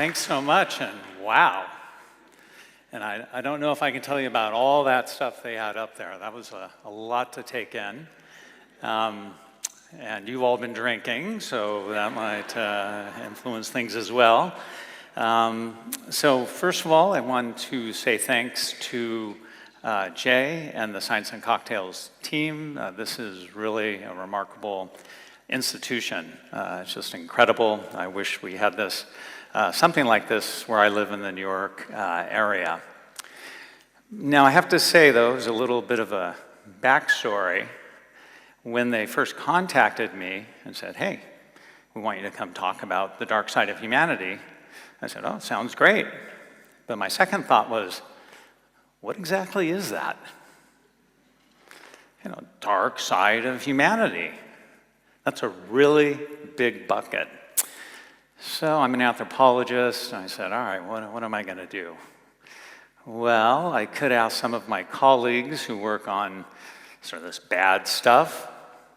Thanks so much, and wow. And I don't know if I can tell you about all that stuff they had up there. That was a lot to take in. And you've all been drinking, so that might influence things as well. So first of all, I want to say thanks to Jay and the Science and Cocktails team. This is really a remarkable institution. It's just incredible. I wish we had this, something like this where I live in the New York area. Now I have to say though, there's a little bit of a backstory. When they first contacted me and said, hey, we want you to come talk about the dark side of humanity, I said, oh, sounds great. But my second thought was, what exactly is that? You know, dark side of humanity. That's a really big bucket. So I'm an anthropologist, and I said, all right, what am I going to do? Well, I could ask some of my colleagues who work on sort of this bad stuff,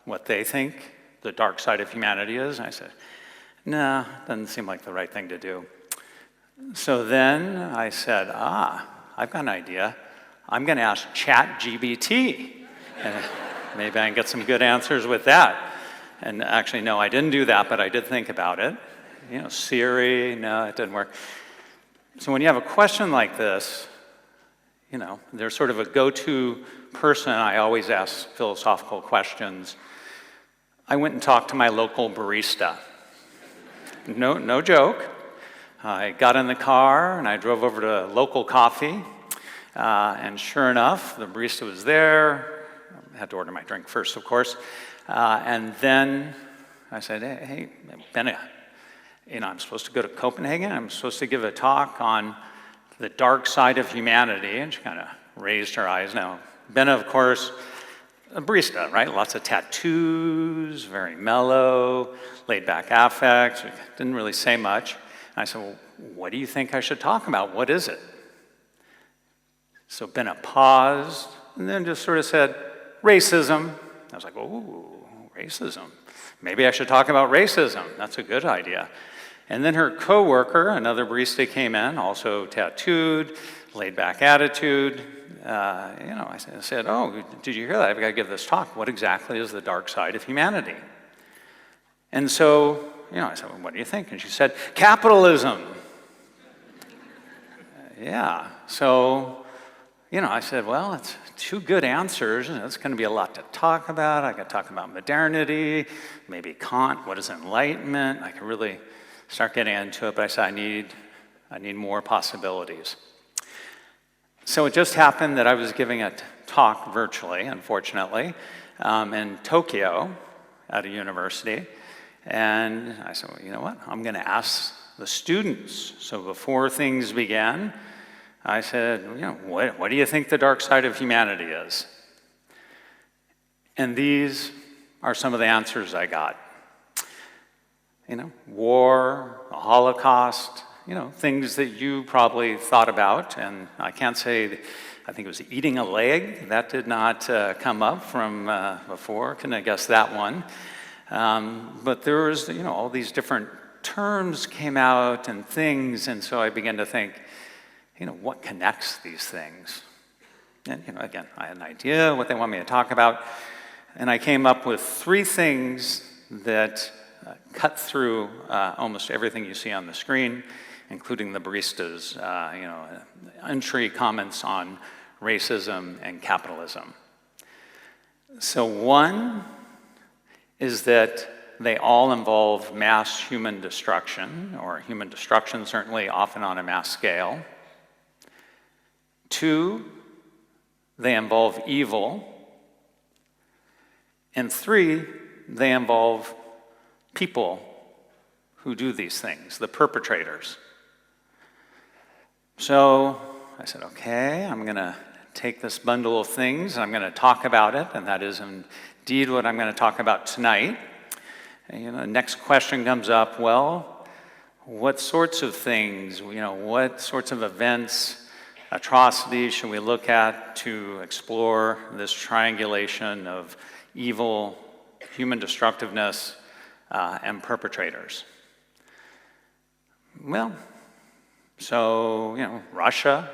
what they think the dark side of humanity is. And I said, no, doesn't seem like the right thing to do. So then I said, I've got an idea. I'm going to ask ChatGPT. And maybe I can get some good answers with that. And actually, no, I didn't do that, but I did think about it. You know, Siri, no, it didn't work. So when you have a question like this, you know, there's sort of a go-to person. I always ask philosophical questions. I went and talked to my local barista. No joke. I got in the car and I drove over to Local Coffee. And sure enough, the barista was there. I had to order my drink first, of course. And then I said, hey, Benna, you know, I'm supposed to go to Copenhagen. I'm supposed to give a talk on the dark side of humanity. And she kind of raised her eyes. Now, Benna, of course, a barista, right? Lots of tattoos, very mellow, laid-back affect. Didn't really say much. And I said, well, what do you think I should talk about? What is it? So Benna paused and then just sort of said, racism. I was like, oh, racism. Maybe I should talk about racism. That's a good idea. And then her coworker, another barista, came in, also tattooed, laid-back attitude. You know, I said, oh, did you hear that? I've got to give this talk. What exactly is the dark side of humanity? And so, you know, I said, well, what do you think? And she said, capitalism. Yeah, so, you know, I said, well, it's two good answers, and it's going to be a lot to talk about. I could talk about modernity, maybe Kant, what is enlightenment. I could really start getting into it, but I said, I need more possibilities. So it just happened that I was giving a talk virtually, unfortunately, in Tokyo at a university. And I said, well, you know what? I'm going to ask the students. So before things began, I said, you know, what do you think the dark side of humanity is? And these are some of the answers I got. You know, war, a Holocaust, you know, things that you probably thought about. And I can't say, I think it was eating a leg. That did not come up from before. Couldn't have guessed that one. But there was, you know, all these different terms came out and things. And so I began to think, you know, what connects these things? And, you know, again, I had an idea what they want me to talk about. And I came up with three things that cut through almost everything you see on the screen, including the barista's, you know, entry comments on racism and capitalism. So one is that they all involve mass human destruction, or human destruction certainly often on a mass scale. Two, they involve evil. And three, they involve people who do these things, the perpetrators. So I said, okay, I'm going to take this bundle of things, and I'm going to talk about it, and that is indeed what I'm going to talk about tonight. And, you know, the next question comes up, well, what sorts of things, you know, what sorts of events, atrocities should we look at to explore this triangulation of evil, human destructiveness, and perpetrators? Well, So, Russia,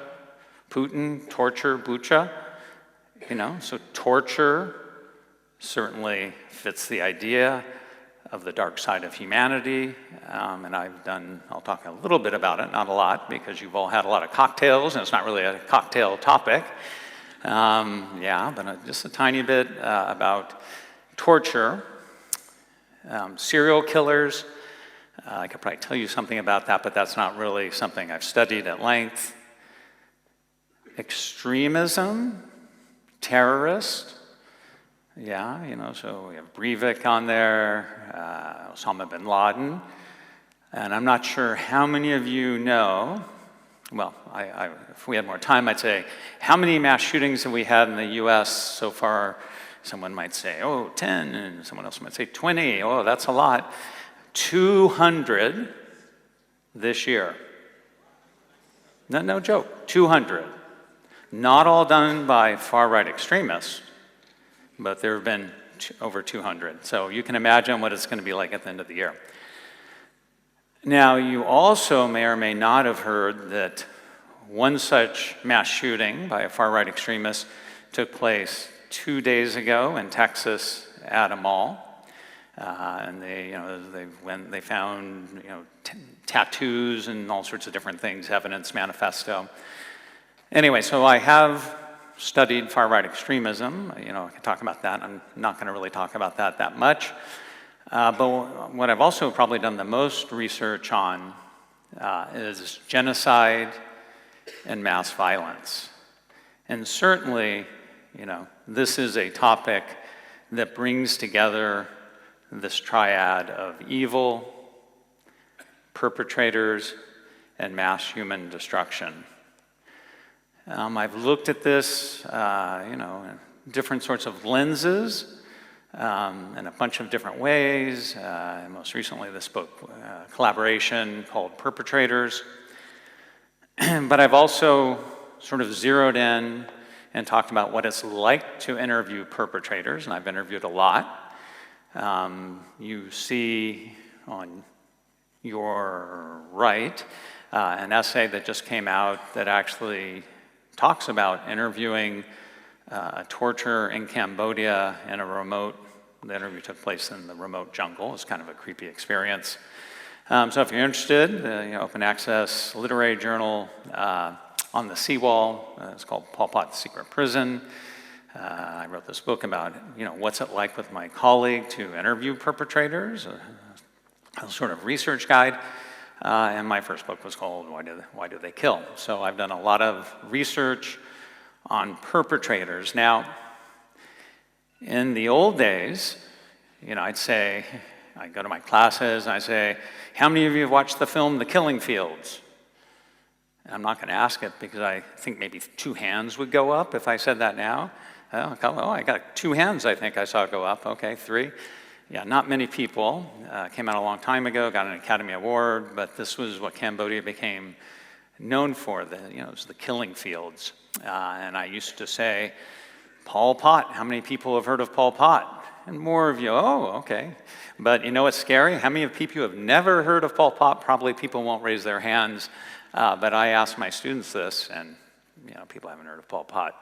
Putin, torture, Bucha, so torture certainly fits the idea of the dark side of humanity, and I'll talk a little bit about it, not a lot, because you've all had a lot of cocktails, and it's not really a cocktail topic. But just a tiny bit about torture. Serial killers, I could probably tell you something about that, but that's not really something I've studied at length. Extremism, terrorist, so we have Breivik on there, Osama bin Laden, and I'm not sure how many of you know, well, if we had more time, I'd say, how many mass shootings have we had in the US so far? Someone might say, 10, and someone else might say 20, that's a lot. 200 this year. No joke, 200. Not all done by far-right extremists, but there have been over 200. So you can imagine what it's going to be like at the end of the year. Now, you also may or may not have heard that one such mass shooting by a far-right extremist took place 2 days ago in Texas at a mall. And they found tattoos and all sorts of different things, evidence manifesto. Anyway, so I have studied far-right extremism. I can talk about that. I'm not going to really talk about that much. But what I've also probably done the most research on is genocide and mass violence. And certainly, this is a topic that brings together this triad of evil, perpetrators, and mass human destruction. I've looked at this, in different sorts of lenses, in a bunch of different ways. Most recently, this book, collaboration called Perpetrators. But I've also sort of zeroed in and talked about what it's like to interview perpetrators, and I've interviewed a lot. You see on your right an essay that just came out that actually talks about interviewing a torturer in Cambodia in a the interview took place in the remote jungle. It's kind of a creepy experience. So if you're interested, open access literary journal on the seawall. It's called Pol Pot's Secret Prison. I wrote this book about, what's it like with my colleague to interview perpetrators, a sort of research guide. And my first book was called Why Do They Kill? So I've done a lot of research on perpetrators. Now, in the old days, I'd go to my classes and I say, how many of you have watched the film The Killing Fields? And I'm not going to ask it because I think maybe 2 hands would go up if I said that now. I got 2 hands I think I saw go up. Okay, 3. Yeah, not many people. Came out a long time ago, got an Academy Award, but this was what Cambodia became known for. It was the killing fields. And I used to say, Pol Pot, how many people have heard of Pol Pot? And more of you, okay. But what's scary? How many of people who have never heard of Pol Pot? Probably people won't raise their hands. But I ask my students this, and people haven't heard of Pol Pot.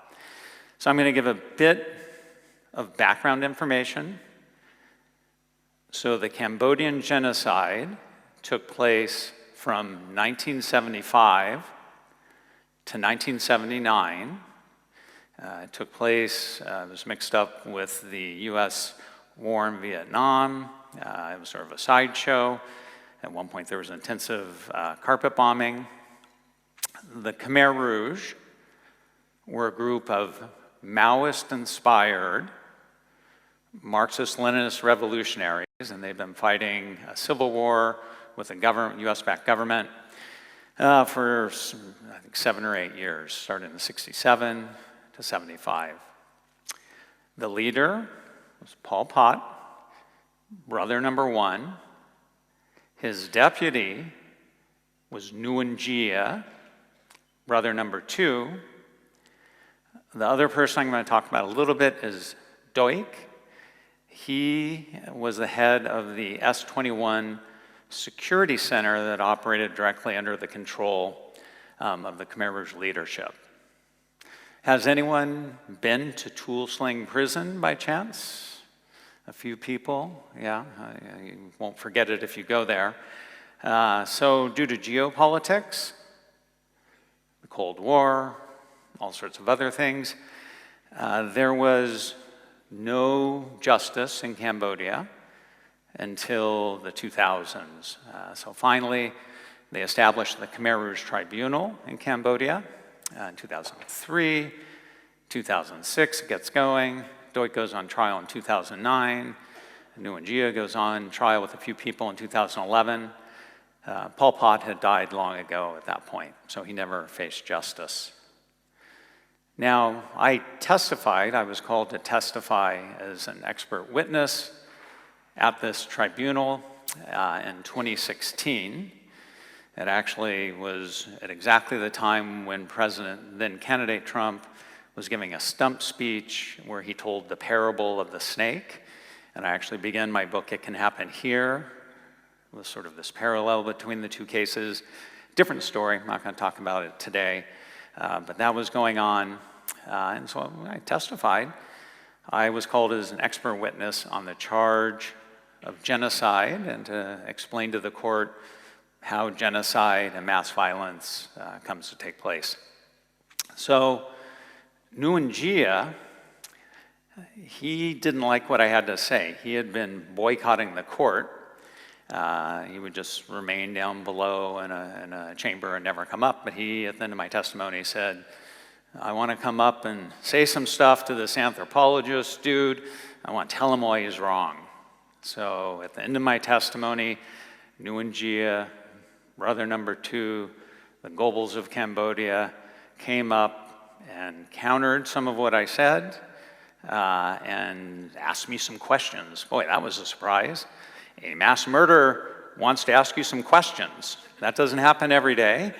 So I'm going to give a bit of background information. So the Cambodian genocide took place from 1975 to 1979. It took place, it was mixed up with the US war in Vietnam. It was sort of a sideshow. At one point there was intensive carpet bombing. The Khmer Rouge were a group of Maoist-inspired Marxist-Leninist revolutionaries, and they've been fighting a civil war with a US-backed government for, I think, 7 or 8 years, starting in 67 to 75. The leader was Pol Pot, brother number 1. His deputy was Nguyen Gia, brother number 2. The other person I'm going to talk about a little bit is Doik. He was the head of the S-21 security center that operated directly under the control of the Khmer Rouge leadership. Has anyone been to Tool Sling Prison by chance? A few people, yeah, you won't forget it if you go there. So due to geopolitics, the Cold War, all sorts of other things, there was no justice in Cambodia until the 2000s. So finally, they established the Khmer Rouge Tribunal in Cambodia in 2003. 2006, it gets going. Doi goes on trial in 2009. Nguyen Gia goes on trial with a few people in 2011. Pol Pot had died long ago at that point, so he never faced justice. Now, I was called to testify as an expert witness at this tribunal in 2016. It actually was at exactly the time when then candidate Trump was giving a stump speech where he told the parable of the snake. And I actually began my book, It Can Happen Here, with sort of this parallel between the two cases. Different story, I'm not gonna talk about it today, but that was going on. And so when I testified, I was called as an expert witness on the charge of genocide and to explain to the court how genocide and mass violence comes to take place. So Nguyen Gia, he didn't like what I had to say. He had been boycotting the court. He would just remain down below in a chamber and never come up. But he, at the end of my testimony, said, I want to come up and say some stuff to this anthropologist dude. I want to tell him why he's wrong. So at the end of my testimony, Nguyen Gia, brother number 2, the Goebbels of Cambodia, came up and countered some of what I said and asked me some questions. Boy, that was a surprise. A mass murderer wants to ask you some questions. That doesn't happen every day.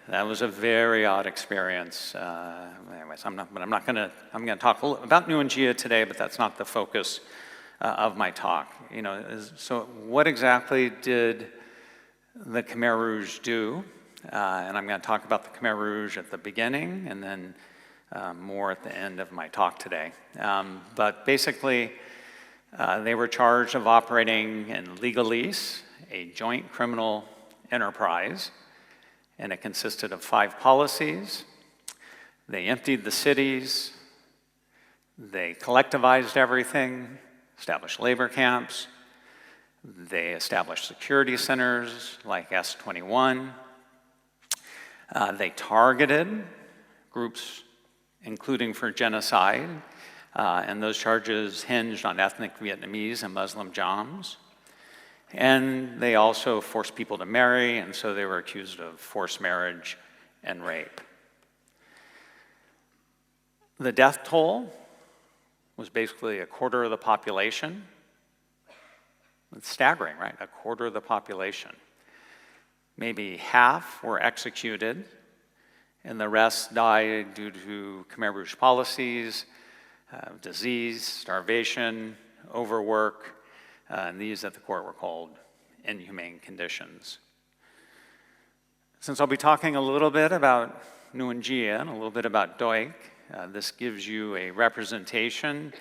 That was a very odd experience. Anyways, I'm gonna talk a little about Nguyen Gia today, but that's not the focus of my talk. So what exactly did the Khmer Rouge do? And I'm gonna talk about the Khmer Rouge at the beginning and then more at the end of my talk today. But basically, they were charged of operating in legalese, a joint criminal enterprise, and it consisted of 5 policies. They emptied the cities, they collectivized everything, established labor camps, they established security centers like S21. They targeted groups, including for genocide, and those charges hinged on ethnic Vietnamese and Muslim Jams. And they also forced people to marry, and so they were accused of forced marriage and rape. The death toll was basically a quarter of the population. It's staggering, right? A quarter of the population. Maybe half were executed, and the rest died due to Khmer Rouge policies, disease, starvation, overwork, and these at the court were called inhumane conditions. Since I'll be talking a little bit about Nguyen Gia and a little bit about Doik, this gives you a representation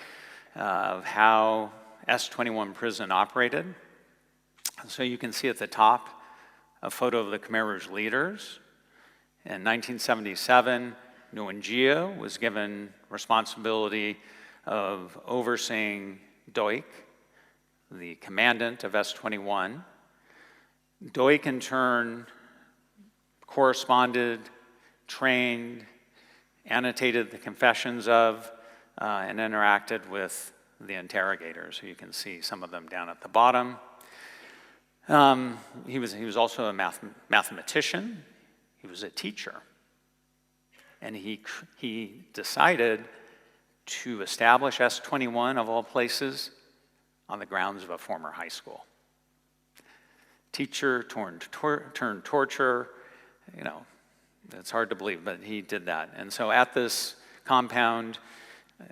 of how S21 prison operated. So you can see at the top a photo of the Khmer Rouge leaders. In 1977, Nguyen Gia was given responsibility of overseeing Doik, the commandant of S21. Doik, in turn, corresponded, trained, annotated the confessions of, and interacted with the interrogators. So you can see some of them down at the bottom. He was also a mathematician. He was a teacher. And he decided to establish S21, of all places, on the grounds of a former high school. Teacher turned torturer, it's hard to believe, but he did that. And so at this compound,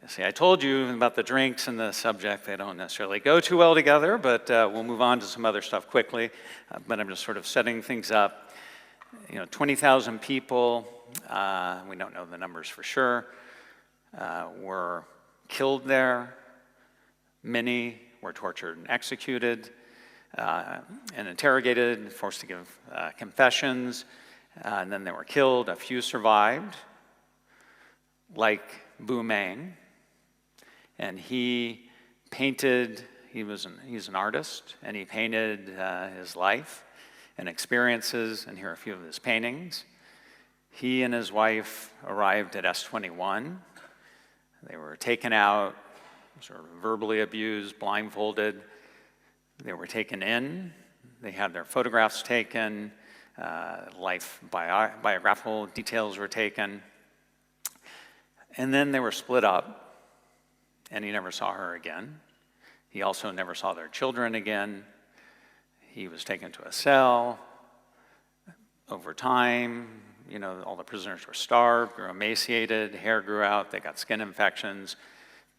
see, I told you about the drinks and the subject. They don't necessarily go too well together, but we'll move on to some other stuff quickly. But I'm just sort of setting things up. 20,000 people, we don't know the numbers for sure, were killed there. Many were tortured and executed and interrogated, forced to give confessions, and then they were killed. A few survived, like Bu Meng, and he painted, he's an artist, and he painted his life and experiences, and here are a few of his paintings. He and his wife arrived at S21. They were taken out, sort of verbally abused, blindfolded. They were taken in. They had their photographs taken. Biographical details were taken. And then they were split up, and he never saw her again. He also never saw their children again. He was taken to a cell. Over time, all the prisoners were starved, grew emaciated, hair grew out, they got skin infections.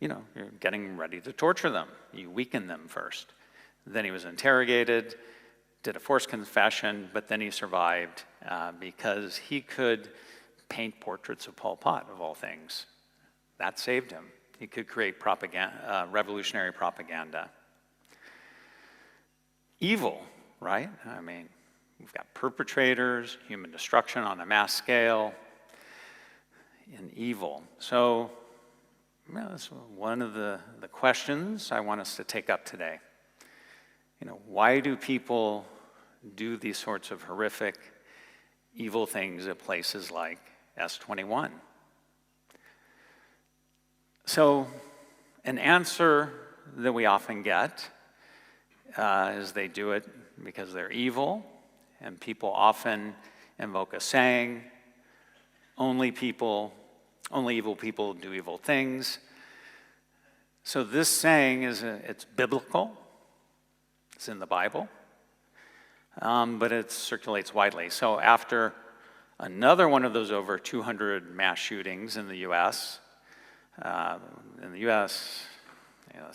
You're getting ready to torture them. You weaken them first. Then he was interrogated, did a forced confession, but then he survived because he could paint portraits of Pol Pot, of all things. That saved him. He could create propaganda, revolutionary propaganda. Evil, right? I mean, we've got perpetrators, human destruction on a mass scale, and evil. So that's one of the questions I want us to take up today. Why do people do these sorts of horrific, evil things at places like S21? So an answer that we often get is they do it because they're evil, and people often invoke a saying, only evil people do evil things. So this saying it's biblical, it's in the Bible, but it circulates widely. So after another one of those over 200 mass shootings in the US, it's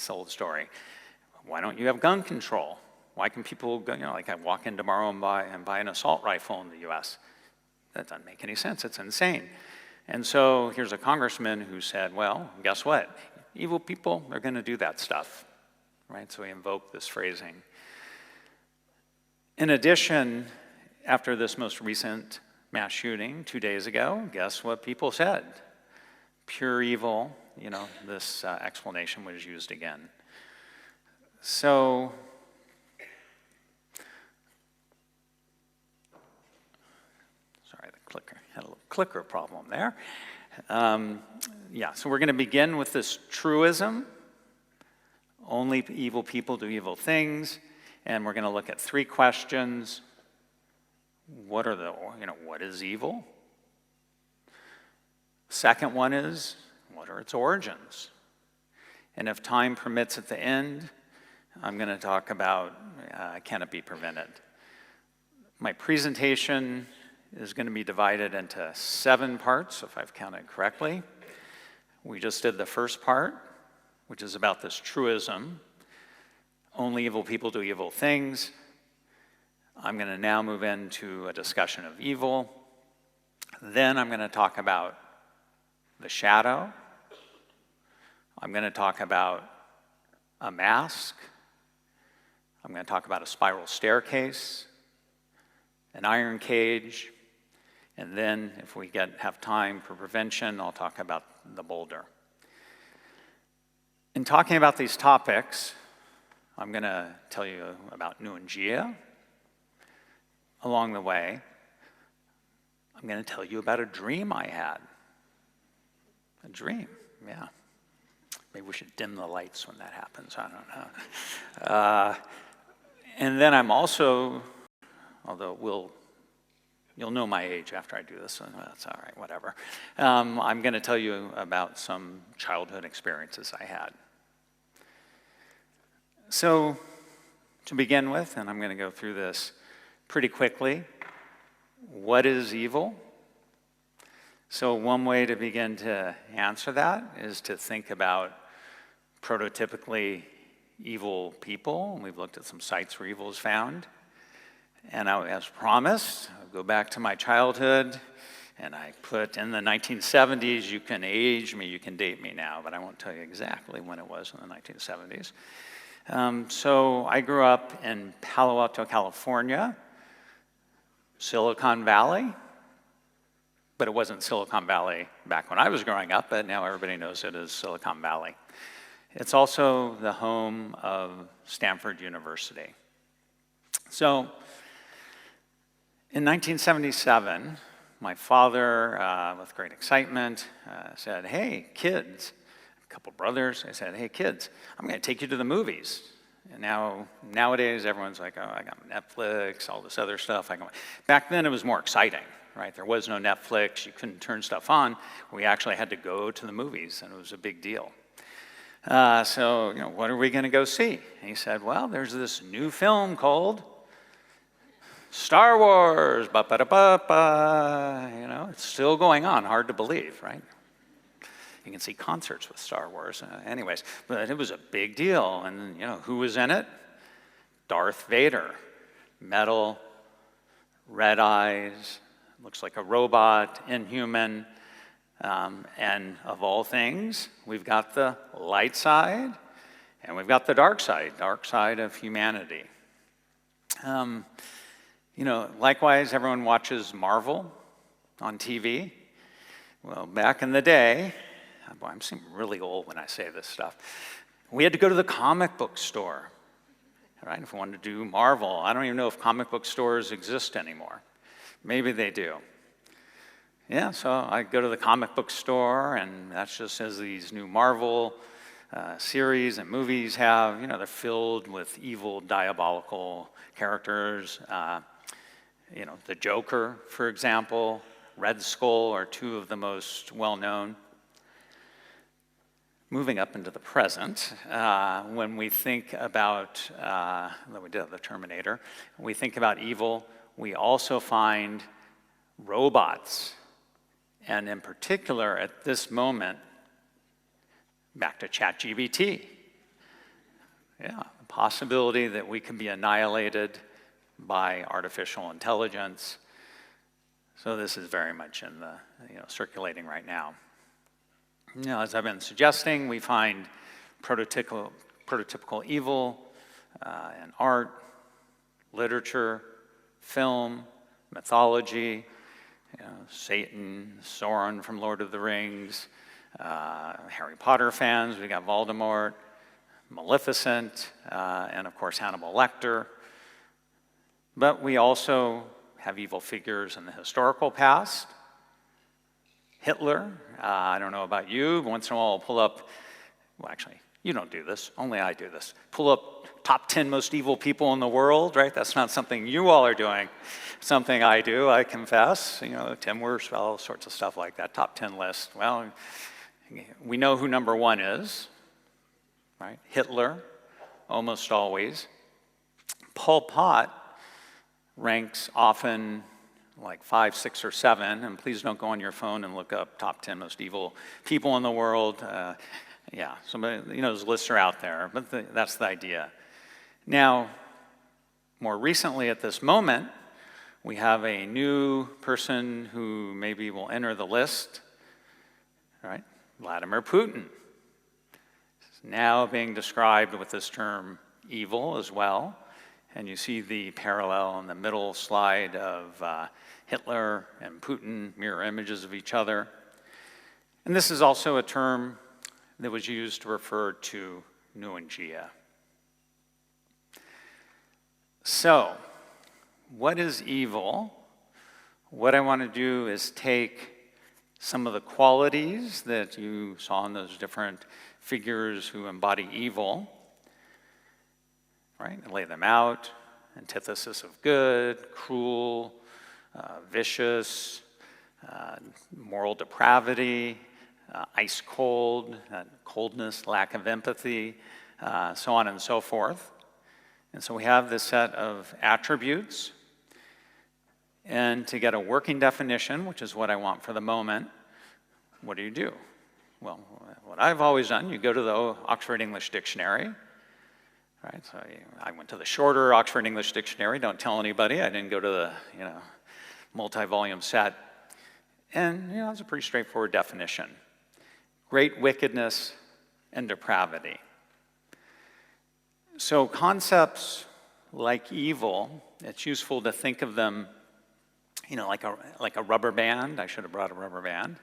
the old story. Why don't you have gun control? Why can people go, I walk in tomorrow and buy an assault rifle in the US? That doesn't make any sense, it's insane. And so here's a congressman who said, well, guess what? Evil people are gonna do that stuff, right? So he invoked this phrasing. In addition, after this most recent mass shooting 2 days ago, guess what people said? Pure evil, this explanation was used again. So, sorry, the clicker had a little clicker problem there. So we're going to begin with this truism. Only evil people do evil things, and we're going to look at three questions. What is evil? Second one is, what are its origins? And if time permits at the end, I'm going to talk about can it be prevented? My presentation is going to be divided into 7 parts, if I've counted correctly. We just did the first part, which is about this truism. Only evil people do evil things. I'm going to now move into a discussion of evil. Then I'm going to talk about the shadow. I'm going to talk about a mask. I'm going to talk about a spiral staircase, an iron cage, and then if we have time for prevention, I'll talk about the boulder. In talking about these topics, I'm going to tell you about Nuangia. Along the way, I'm going to tell you about a dream I had. A dream, yeah. Maybe we should dim the lights when that happens, I don't know. And then I'm also, although you'll know my age after I do this, so that's all right, whatever. I'm going to tell you about some childhood experiences I had. So, to begin with, and I'm going to go through this pretty quickly, what is evil? So one way to begin to answer that is to think about prototypically evil people. We've looked at some sites where evil is found. And as promised, I'll go back to my childhood, and I put in the 1970s. You can age me, you can date me now, but I won't tell you exactly when it was in the 1970s. So I grew up in Palo Alto, California, Silicon Valley, but it wasn't Silicon Valley back when I was growing up, but now everybody knows it as Silicon Valley. It's also the home of Stanford University. So in 1977, my father, with great excitement, said, "Hey, kids," a couple brothers, I said, "Hey, kids, I'm gonna take you to the movies." And nowadays, everyone's like, "Oh, I got Netflix, all this other stuff." Back then, it was more exciting, right? There was no Netflix, you couldn't turn stuff on. We actually had to go to the movies, and it was a big deal. So, what are we gonna go see? And he said, "Well, there's this new film called Star Wars, ba-ba-da-ba-ba." It's still going on, hard to believe, right? You can see concerts with Star Wars. Anyways, but it was a big deal. And who was in it? Darth Vader. Metal, red eyes, looks like a robot, inhuman. And of all things, we've got the light side and we've got the dark side of humanity. Likewise, everyone watches Marvel on TV. Well, back in the day, boy, I'm seeming really old when I say this stuff. We had to go to the comic book store, right? If we wanted to do Marvel. I don't even know if comic book stores exist anymore. Maybe they do. Yeah, so I go to the comic book store, and that's just as these new Marvel series and movies have. They're filled with evil, diabolical characters. The Joker, for example, Red Skull are two of the most well-known. Moving up into the present, when we think about, we did the Terminator, when we think about evil, we also find robots. And in particular, at this moment, back to ChatGPT. Yeah, the possibility that we can be annihilated by artificial intelligence. So this is very much in the, circulating right now. As I've been suggesting, we find prototypical evil in art, literature, film, mythology, Satan, Sauron from Lord of the Rings, Harry Potter fans, we got Voldemort, Maleficent, and of course Hannibal Lecter. But we also have evil figures in the historical past. Hitler, I don't know about you, but once in a while I'll pull up, well actually, you don't do this, only I do this. Pull up top 10 most evil people in the world, right? That's not something you all are doing. Something I do, I confess. Tim Worst, all sorts of stuff like that, top 10 list. Well, we know who number one is, right? Hitler, almost always. Pol Pot ranks often like 5, 6, or 7, and please don't go on your phone and look up top 10 most evil people in the world. Yeah, somebody, those lists are out there, but that's the idea. Now, more recently at this moment, we have a new person who maybe will enter the list, right? Vladimir Putin. He's now being described with this term evil as well. And you see the parallel in the middle slide of Hitler and Putin, mirror images of each other. And this is also a term that was used to refer to Nuangia. So, what is evil? What I want to do is take some of the qualities that you saw in those different figures who embody evil, right, and lay them out. Antithesis of good, cruel, vicious, moral depravity, ice cold, coldness, lack of empathy, so on and so forth. And so we have this set of attributes. And to get a working definition, which is what I want for the moment, what do? Well, what I've always done, you go to the Oxford English Dictionary, right? So I went to the shorter Oxford English Dictionary. Don't tell anybody. I didn't go to the, multi-volume set. And, it's a pretty straightforward definition. Great wickedness and depravity. So concepts like evil, it's useful to think of them, like a rubber band. I should have brought a rubber band,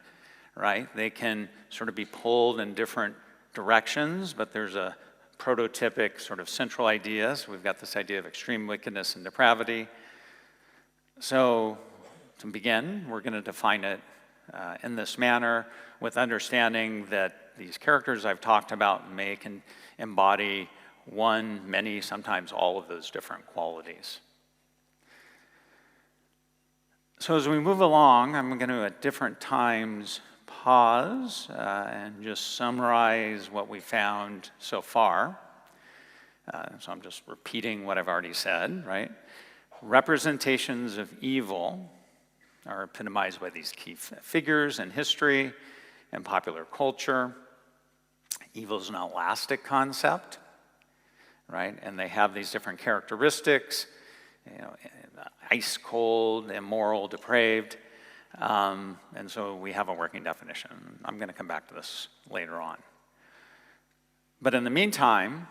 right? They can sort of be pulled in different directions, but there's a prototypic sort of central idea. So we've got this idea of extreme wickedness and depravity. So to begin, we're going to define it in this manner with understanding that these characters I've talked about can embody one, many, sometimes all of those different qualities. So as we move along, I'm going to at different times pause and just summarize what we found so far. So I'm just repeating what I've already said, right? Representations of evil are epitomized by these key figures in history and popular culture. Evil is an elastic concept, right? And they have these different characteristics, ice cold, immoral, depraved. And so we have a working definition. I'm going to come back to this later on. But in the meantime,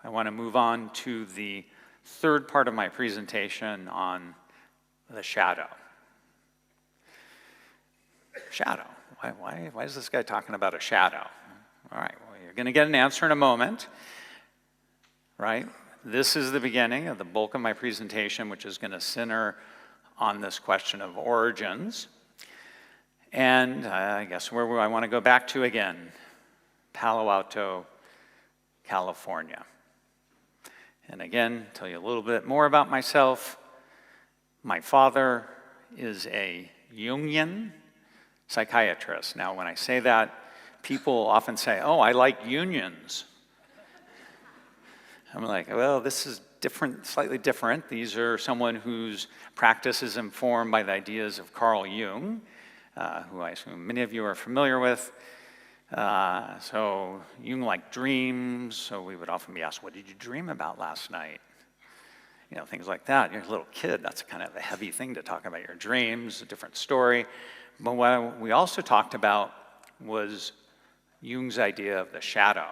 I want to move on to the third part of my presentation on the shadow. Shadow. Why is this guy talking about a shadow? All right, well, you're going to get an answer in a moment, right? This is the beginning of the bulk of my presentation, which is going to center on this question of origins. And I guess where I want to go back to again, Palo Alto, California. And again, tell you a little bit more about myself. My father is a Jungian psychiatrist. Now, when I say that, people often say, oh, I like unions. I'm like, well, this is different, slightly different. These are someone whose practice is informed by the ideas of Carl Jung, who I assume many of you are familiar with. So Jung liked dreams, so we would often be asked, what did you dream about last night? Things like that. You're a little kid, that's kind of a heavy thing to talk about your dreams, a different story. But what we also talked about was Jung's idea of the shadow.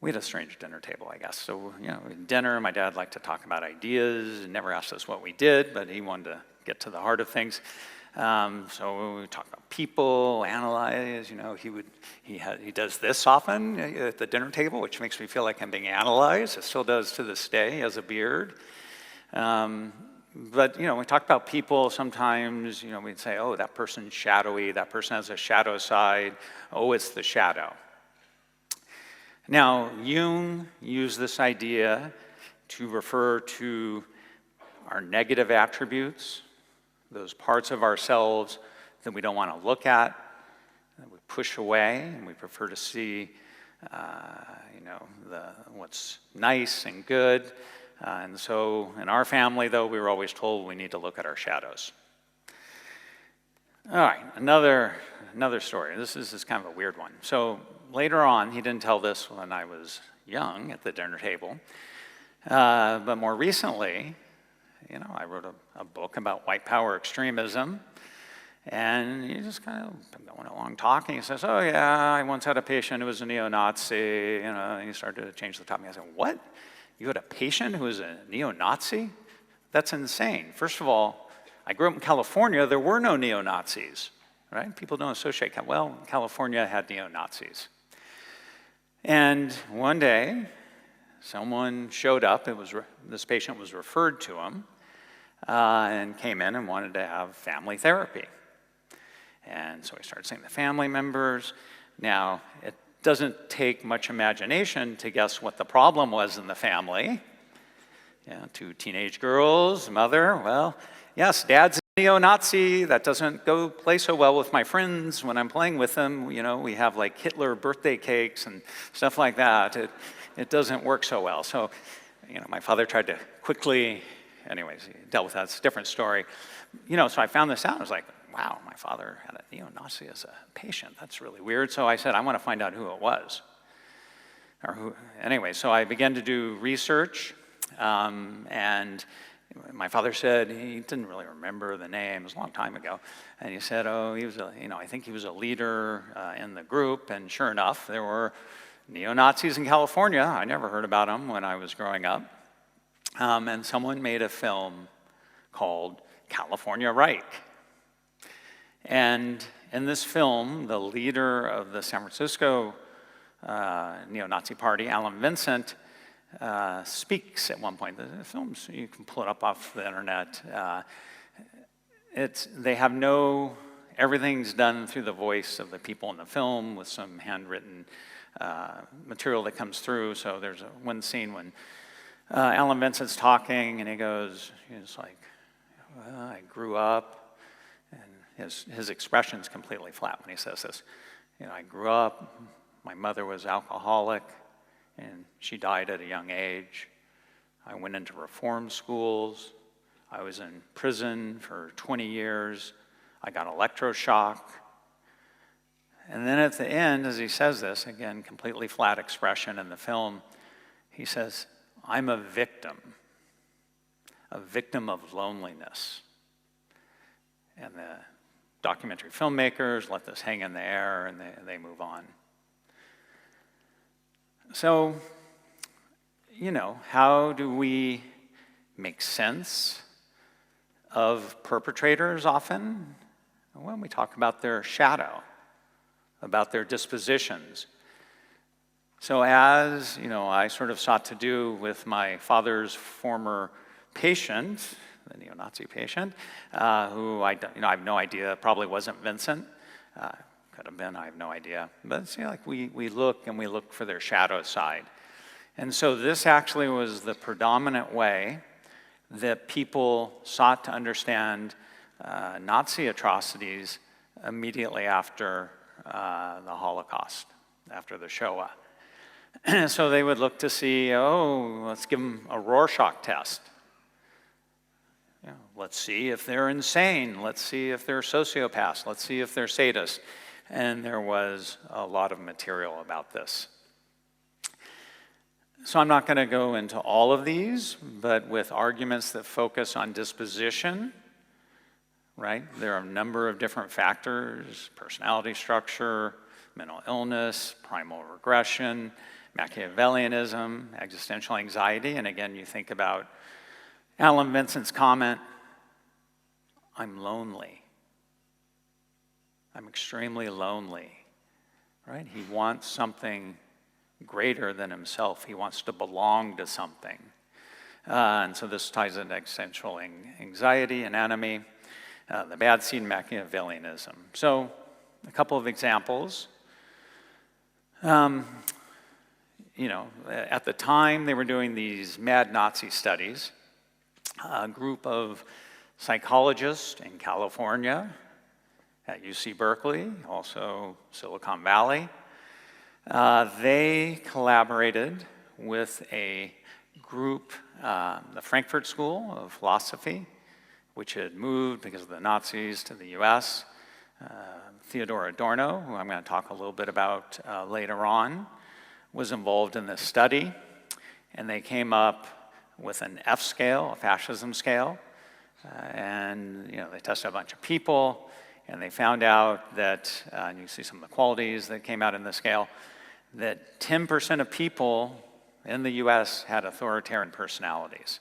We had a strange dinner table, I guess. So, at dinner, my dad liked to talk about ideas, never asked us what we did, but he wanted to get to the heart of things. So we talk about people, analyze, he does this often at the dinner table, which makes me feel like I'm being analyzed. It still does to this day. He has a beard. But, we talk about people sometimes, we'd say, oh, that person's shadowy, that person has a shadow side, oh, it's the shadow. Now, Jung used this idea to refer to our negative attributes, those parts of ourselves that we don't want to look at, that we push away, and we prefer to see, what's nice and good. And so in our family, though, we were always told we need to look at our shadows. All right, another story. This is kind of a weird one. So later on, he didn't tell this when I was young at the dinner table, but more recently, I wrote a book about white power extremism, and he just kind of going along talking. He says, oh yeah, I once had a patient who was a neo-Nazi, and he started to change the topic. I said, what? You had a patient who was a neo-Nazi? That's insane. First of all, I grew up in California, there were no neo-Nazis, right? People don't associate, well, California had neo-Nazis. And one day, someone showed up, this patient was referred to him, and came in and wanted to have family therapy. And so I started saying the family members. Now, it doesn't take much imagination to guess what the problem was in the family. Two teenage girls, mother, well, yes, dad's a neo-Nazi. That doesn't play so well with my friends when I'm playing with them. We have like Hitler birthday cakes and stuff like that. It doesn't work so well. So, my father tried to quickly, anyways, he dealt with that. It's a different story. So I found this out. I was like, wow, my father had a neo-Nazi as a patient. That's really weird. So I said, I want to find out who it was. Anyway, so I began to do research, and my father said he didn't really remember the name. It was a long time ago. And he said, oh, he was I think he was a leader in the group. And sure enough, there were neo-Nazis in California. I never heard about them when I was growing up. And someone made a film called California Reich. And in this film, the leader of the San Francisco neo-Nazi party, Alan Vincent, speaks at one point. The films, you can pull it up off the internet. Everything's done through the voice of the people in the film with some handwritten material that comes through. So there's one scene when Alan Vincent's talking and he's like, well, I grew up, and his expression's completely flat when he says this. I grew up, my mother was alcoholic, and she died at a young age. I went into reform schools. I was in prison for 20 years. I got electroshock. And then at the end, as he says this, again, completely flat expression in the film, he says, I'm a victim of loneliness. And the documentary filmmakers let this hang in the air, and they move on. So, how do we make sense of perpetrators often? Well, we talk about their shadow, about their dispositions. So as, I sort of sought to do with my father's former patient, the neo-Nazi patient, who I have no idea, probably wasn't Vincent. Could have been, I have no idea. But we look for their shadow side. And so this actually was the predominant way that people sought to understand Nazi atrocities immediately after the Holocaust, after the Shoah. So they would look to see, let's give them a Rorschach test. Let's see if they're insane. Let's see if they're sociopaths. Let's see if they're sadists. And there was a lot of material about this. So I'm not going to go into all of these, but with arguments that focus on disposition, right? There are a number of different factors: personality structure, mental illness, primal regression, Machiavellianism, existential anxiety. And again, you think about Alan Vincent's comment, I'm lonely. I'm extremely lonely, right? He wants something greater than himself. He wants to belong to something. And so this ties into existential anxiety, anatomy, the bad seed, Machiavellianism. So a couple of examples. At the time they were doing these mad Nazi studies, a group of psychologists in California, at UC Berkeley, also Silicon Valley, they collaborated with a group, the Frankfurt School of Philosophy, which had moved because of the Nazis to the US. Theodor Adorno, who I'm going to talk a little bit about later on, was involved in this study, and they came up with an F scale, a fascism scale, and they tested a bunch of people, and they found out that, and you see some of the qualities that came out in the scale, that 10% of people in the US had authoritarian personalities.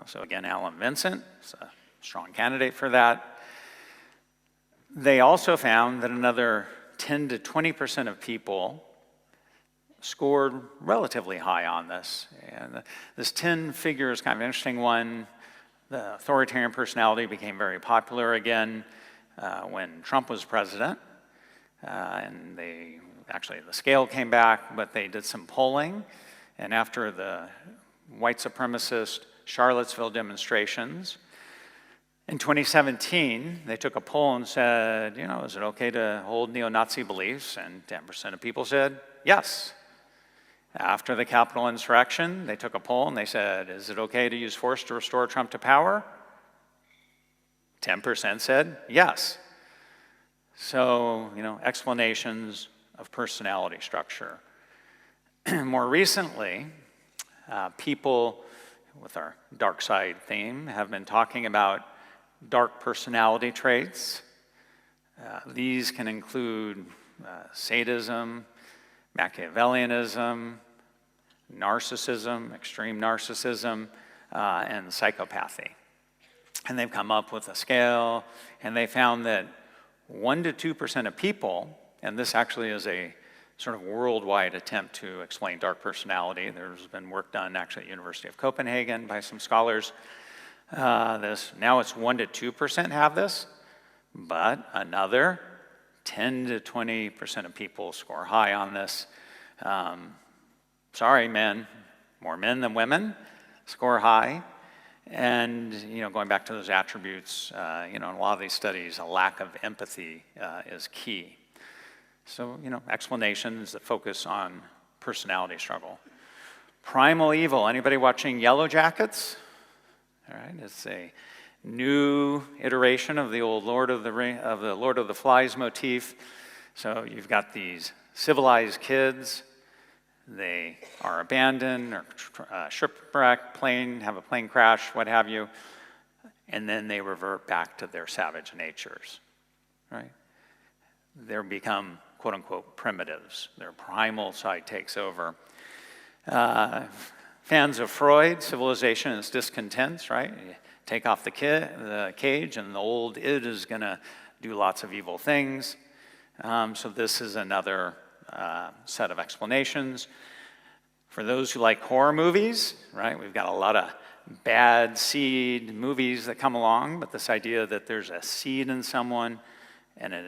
So again, Alan Vincent is a strong candidate for that. They also found that another 10 to 20% of people scored relatively high on this. And this 10 figure is kind of an interesting one. The authoritarian personality became very popular again when Trump was president. And the scale came back, but they did some polling. And after the white supremacist Charlottesville demonstrations, in 2017, they took a poll and said, is it okay to hold neo-Nazi beliefs? And 10% of people said, yes. After the Capitol insurrection, they took a poll and they said, is it okay to use force to restore Trump to power? 10% said, yes. So, explanations of personality structure. More recently, people with our dark side theme have been talking about dark personality traits. These can include sadism, Machiavellianism, narcissism, extreme narcissism, and psychopathy. And they've come up with a scale, and they found that 1% to 2% of people, and this actually is a sort of worldwide attempt to explain dark personality. There's been work done actually at University of Copenhagen by some scholars. Now it's 1% to 2% have this, but another 10 to 20% of people score high on this. Sorry, men, more men than women score high. And going back to those attributes, in a lot of these studies, a lack of empathy is key. So, explanations that focus on personality struggle. Primal evil. Anybody watching Yellow Jackets? All right, it's a new iteration of the old Lord of the Flies motif. So you've got these civilized kids. They are abandoned or shipwrecked, have a plane crash, what have you, and then they revert back to their savage natures, right? They become, quote unquote, primitives. Their primal side takes over. Fans of Freud, civilization is discontents, right? You take off the cage and the old id is gonna do lots of evil things. So this is another set of explanations. For those who like horror movies, right, we've got a lot of bad seed movies that come along, but this idea that there's a seed in someone and it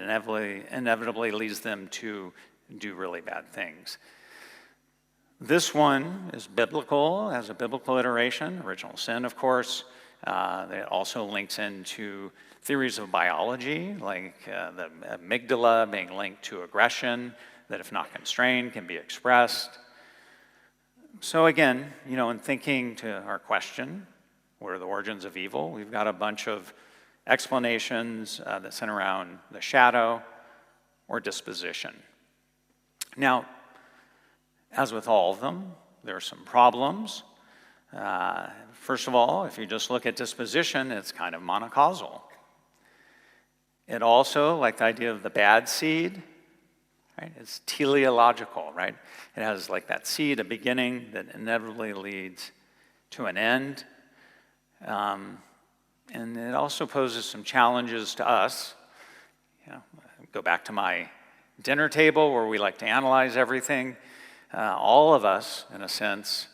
inevitably leads them to do really bad things. This one is biblical, has a biblical iteration, original sin, of course. It also links into theories of biology, like the amygdala being linked to aggression, that if not constrained, can be expressed. So again, in thinking to our question, what are the origins of evil? We've got a bunch of explanations that center around the shadow or disposition. Now, as with all of them, there are some problems. First of all, if you just look at disposition, it's kind of monocausal. It also, like the idea of the bad seed, right? It's teleological, right? It has like that seed, a beginning that inevitably leads to an end. And it also poses some challenges to us. Go back to my dinner table where we like to analyze everything. All of us, in a sense,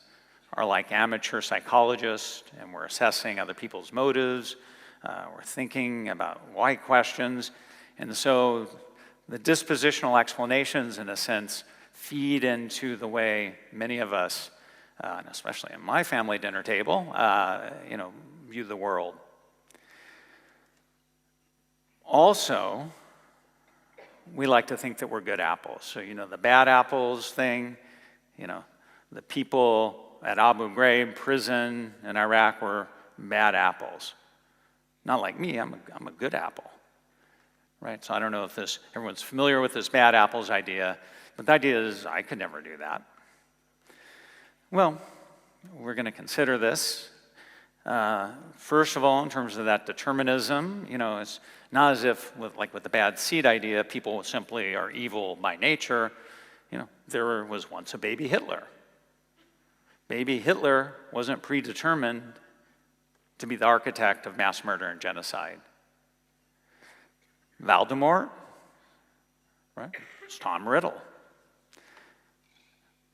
are like amateur psychologists, and we're assessing other people's motives. We're thinking about why questions. And so the dispositional explanations, in a sense, feed into the way many of us, and especially in my family dinner table, view the world. Also, we like to think that we're good apples. So, the bad apples thing, the people at Abu Ghraib prison in Iraq were bad apples. Not like me, I'm a good apple, right? So I don't know if everyone's familiar with this bad apples idea, but the idea is I could never do that. Well, we're going to consider this. First of all, in terms of that determinism, it's not as if with the bad seed idea, people simply are evil by nature. There was once a baby Hitler. Baby Hitler wasn't predetermined to be the architect of mass murder and genocide. Voldemort, right? It's Tom Riddle.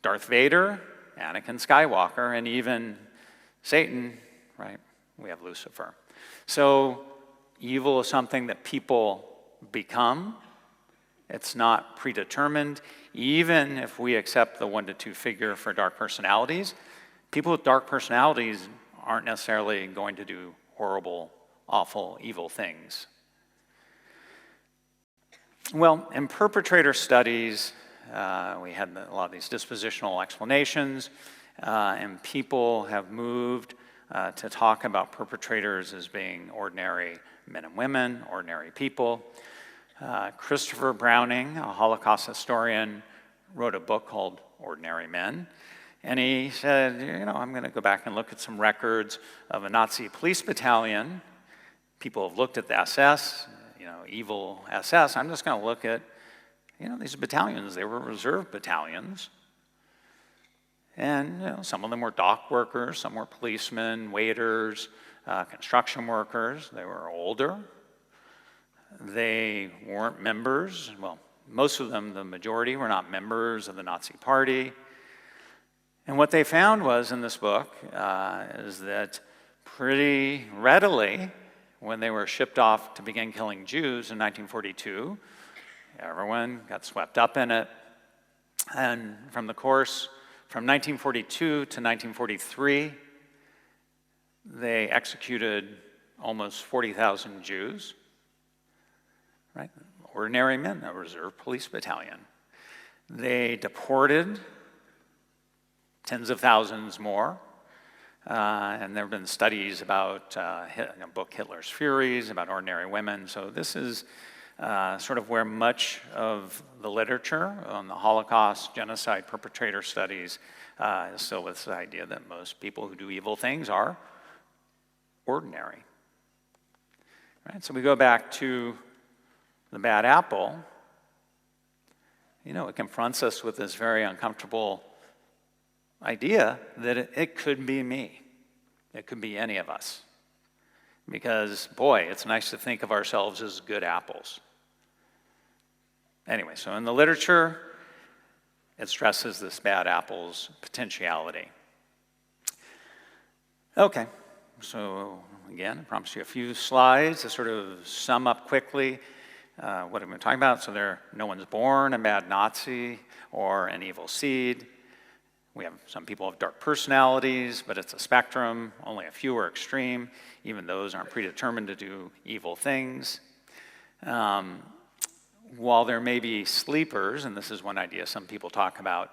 Darth Vader, Anakin Skywalker, and even Satan, right? We have Lucifer. So evil is something that people become. It's not predetermined. Even if we accept the 1 to 2 figure for dark personalities, people with dark personalities aren't necessarily going to do horrible, awful, evil things. Well, in perpetrator studies, we had a lot of these dispositional explanations, and people have moved to talk about perpetrators as being ordinary men and women, ordinary people. Christopher Browning, a Holocaust historian, wrote a book called ordinary men. And he said, you know, I'm going to go back and look at some records of a Nazi police battalion. People have looked at the SS, you know, evil SS. I'm just going to look at, you know, these battalions. They were reserve battalions. And, you know, some of them were dock workers, some were policemen, waiters, construction workers. They were older. They weren't members. Well, most of them, the majority, were not members of the Nazi Party. And what they found was in this book is that pretty readily, when they were shipped off to begin killing Jews in 1942, everyone got swept up in it. And from the course, from 1942 to 1943, they executed almost 40,000 Jews, right? Ordinary men, a reserve police battalion. They deported tens of thousands more, and there have been studies about a book, Hitler's Furies, about ordinary women. So this is sort of where much of the literature on the Holocaust, genocide, perpetrator studies is still with this idea that most people who do evil things are ordinary. Right? So we go back to the bad apple. You know, it confronts us with this very uncomfortable idea that it could be me. It could be any of us. Because, boy, it's nice to think of ourselves as good apples. Anyway, so in the literature, it stresses this bad apple's potentiality. Okay, so again, I promised you a few slides to sort of sum up quickly what I've been talking about. So no one's born a bad Nazi or an evil seed. We have some people have dark personalities, but it's a spectrum. Only a few are extreme. Even those aren't predetermined to do evil things. While there may be sleepers, and this is one idea some people talk about,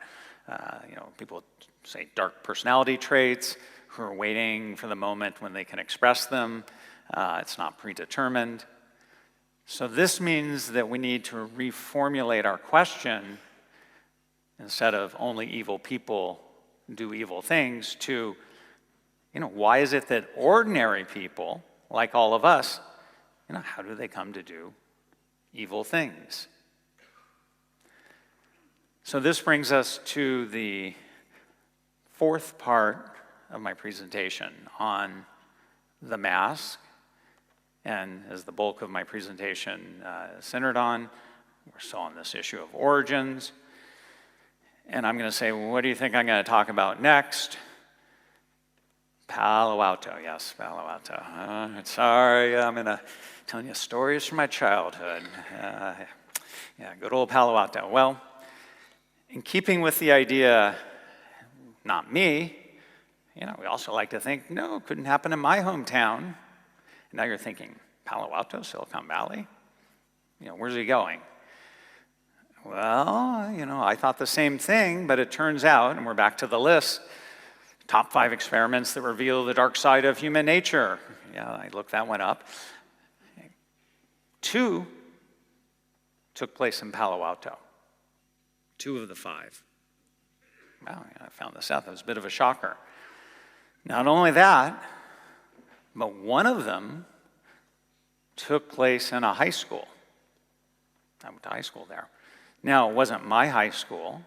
you know, people say dark personality traits who are waiting for the moment when they can express them. It's not predetermined. So this means that we need to reformulate our question instead of only evil people do evil things to, you know, why is it that ordinary people, like all of us, you know, how do they come to do evil things? So this brings us to the fourth part of my presentation on the mask. And as the bulk of my presentation is centered on, we're still on this issue of origins. And I'm going to say, what do you think I'm going to talk about next? Palo Alto, yes, Palo Alto. Sorry, I'm going to tell you stories from my childhood. Yeah, good old Palo Alto. Well, in keeping with the idea, not me, you know, we also like to think, no, it couldn't happen in my hometown. And now you're thinking, Palo Alto, Silicon Valley? You know, where's he going? Well, you know, I thought the same thing, but it turns out, and we're back to the list, top 5 experiments that reveal the dark side of human nature. Yeah, I looked that one up. 2 took place in Palo Alto. 2 of the 5. Wow, I found this out. That was a bit of a shocker. Not only that, but one of them took place in a high school. I went to high school there. Now, it wasn't my high school,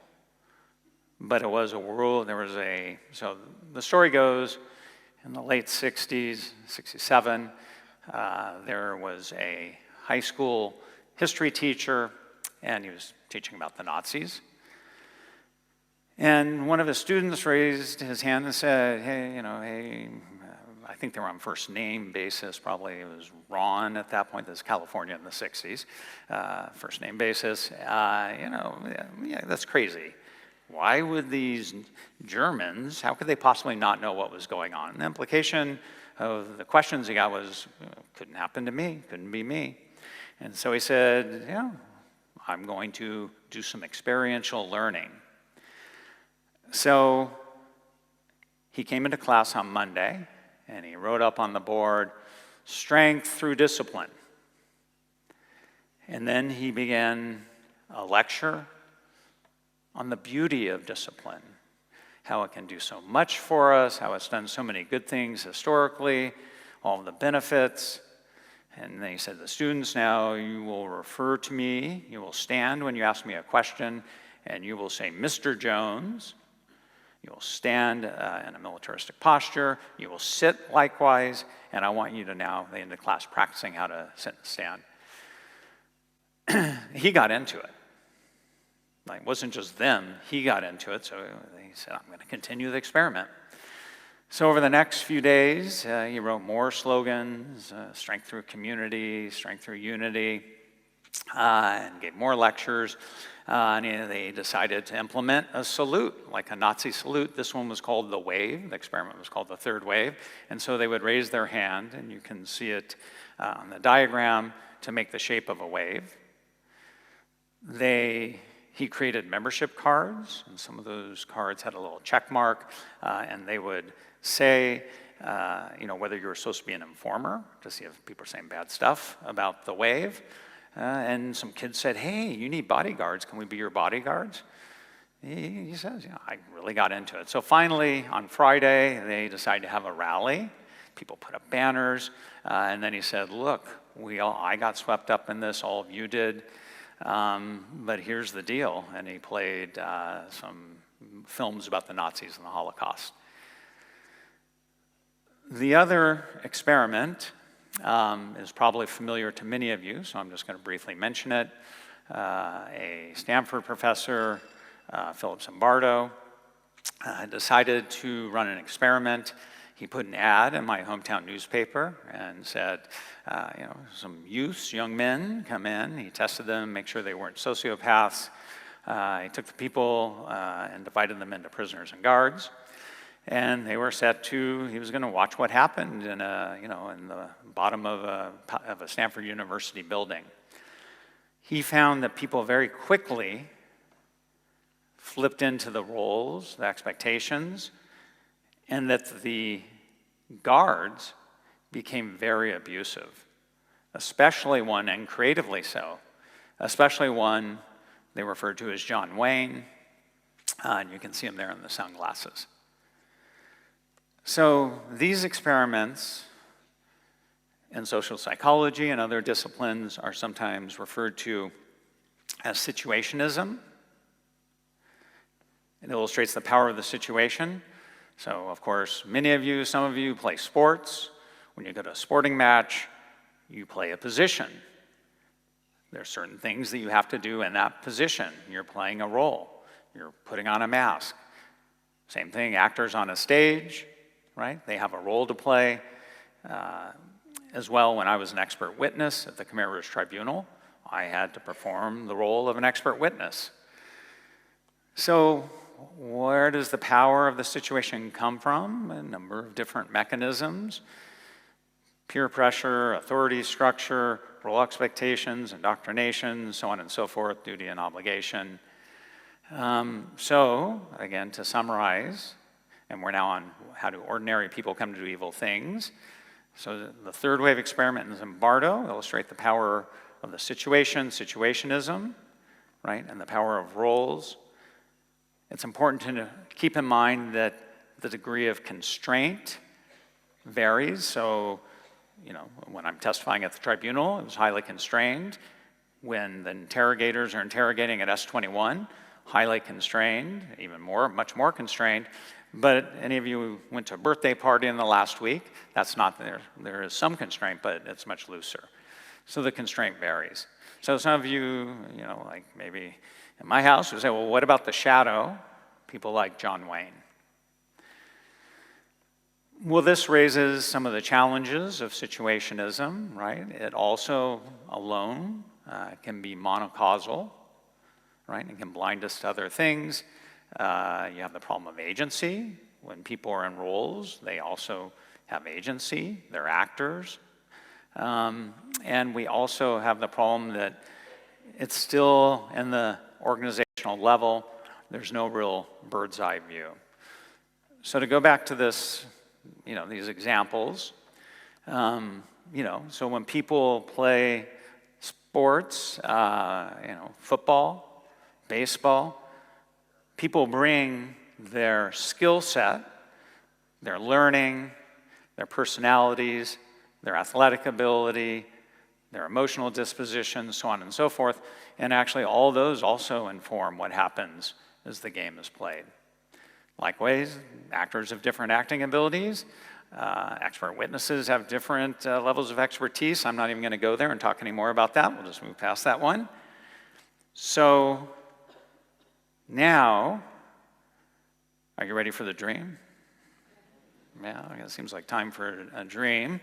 but it was so the story goes, in the late 60s, 67, there was a high school history teacher, and he was teaching about the Nazis. And one of his students raised his hand and said, hey, I think they were on first name basis, probably it was Ron at that point, this is California in the 60s, first name basis, yeah, that's crazy. Why would these Germans, how could they possibly not know what was going on? And the implication of the questions he got was, couldn't happen to me, couldn't be me. And so he said, yeah, I'm going to do some experiential learning. So he came into class on Monday, and he wrote up on the board, strength through discipline. And then he began a lecture on the beauty of discipline, how it can do so much for us, how it's done so many good things historically, all of the benefits. And then he said, the students now, you will refer to me, you will stand when you ask me a question, and you will say, Mr. Jones. You will stand in a militaristic posture, you will sit likewise, and I want you to now, they end the class practicing how to sit and stand. He got into it. Like, it wasn't just them, he got into it, so he said, I'm gonna continue the experiment. So over the next few days, he wrote more slogans, strength through community, strength through unity, and gave more lectures. And they decided to implement a salute, like a Nazi salute. This one was called the wave. The experiment was called the third wave. And so they would raise their hand, and you can see it on the diagram, to make the shape of a wave. He created membership cards, and some of those cards had a little check mark, and they would say, whether you were supposed to be an informer, to see if people are saying bad stuff about the wave. And some kids said, hey, you need bodyguards, can we be your bodyguards? He says, I really got into it. So finally, on Friday, they decided to have a rally. People put up banners, and then he said, look, I got swept up in this, all of you did, but here's the deal. And he played some films about the Nazis and the Holocaust. The other experiment is probably familiar to many of you, so I'm just going to briefly mention it. A Stanford professor, Philip Zimbardo, decided to run an experiment. He put an ad in my hometown newspaper and said, some youths, young men, come in. He tested them, make sure they weren't sociopaths. He took the people and divided them into prisoners and guards. And they were set to, he was going to watch what happened in the bottom of a Stanford University building. He found that people very quickly flipped into the roles, the expectations, and that the guards became very abusive, especially one, and creatively so, especially one they referred to as John Wayne, and you can see him there in the sunglasses. So these experiments in social psychology and other disciplines are sometimes referred to as situationism. It illustrates the power of the situation. So of course, some of you play sports. When you go to a sporting match, you play a position. There's certain things that you have to do in that position. You're playing a role. You're putting on a mask. Same thing, actors on a stage. Right? They have a role to play. As well, when I was an expert witness at the Khmer Rouge Tribunal, I had to perform the role of an expert witness. So where does the power of the situation come from? A number of different mechanisms. Peer pressure, authority structure, role expectations, indoctrination, so on and so forth, duty and obligation. So, again, to summarize, and we're now on how do ordinary people come to do evil things. So the third wave experiment in Zimbardo illustrate the power of the situation, situationism, right, and the power of roles. It's important to keep in mind that the degree of constraint varies. So, when I'm testifying at the tribunal, it was highly constrained. When the interrogators are interrogating at S21, highly constrained, much more constrained. But any of you who went to a birthday party in the last week, that's not there. There is some constraint, but it's much looser. So the constraint varies. So some of you, like maybe in my house, would say, well, what about the shadow? People like John Wayne. Well, this raises some of the challenges of situationism, right? It also alone can be monocausal, right? It can blind us to other things. You have the problem of agency. When people are in roles, they also have agency. They're actors. And we also have the problem that it's still in the organizational level. There's no real bird's eye view. So to go back to this, these examples, so when people play sports, football, baseball, people bring their skill set, their learning, their personalities, their athletic ability, their emotional disposition, so on and so forth, and actually all those also inform what happens as the game is played. Likewise, actors have different acting abilities. Expert witnesses have different levels of expertise. I'm not even going to go there and talk any more about that. We'll just move past that one. So now, are you ready for the dream? Yeah, it seems like time for a dream.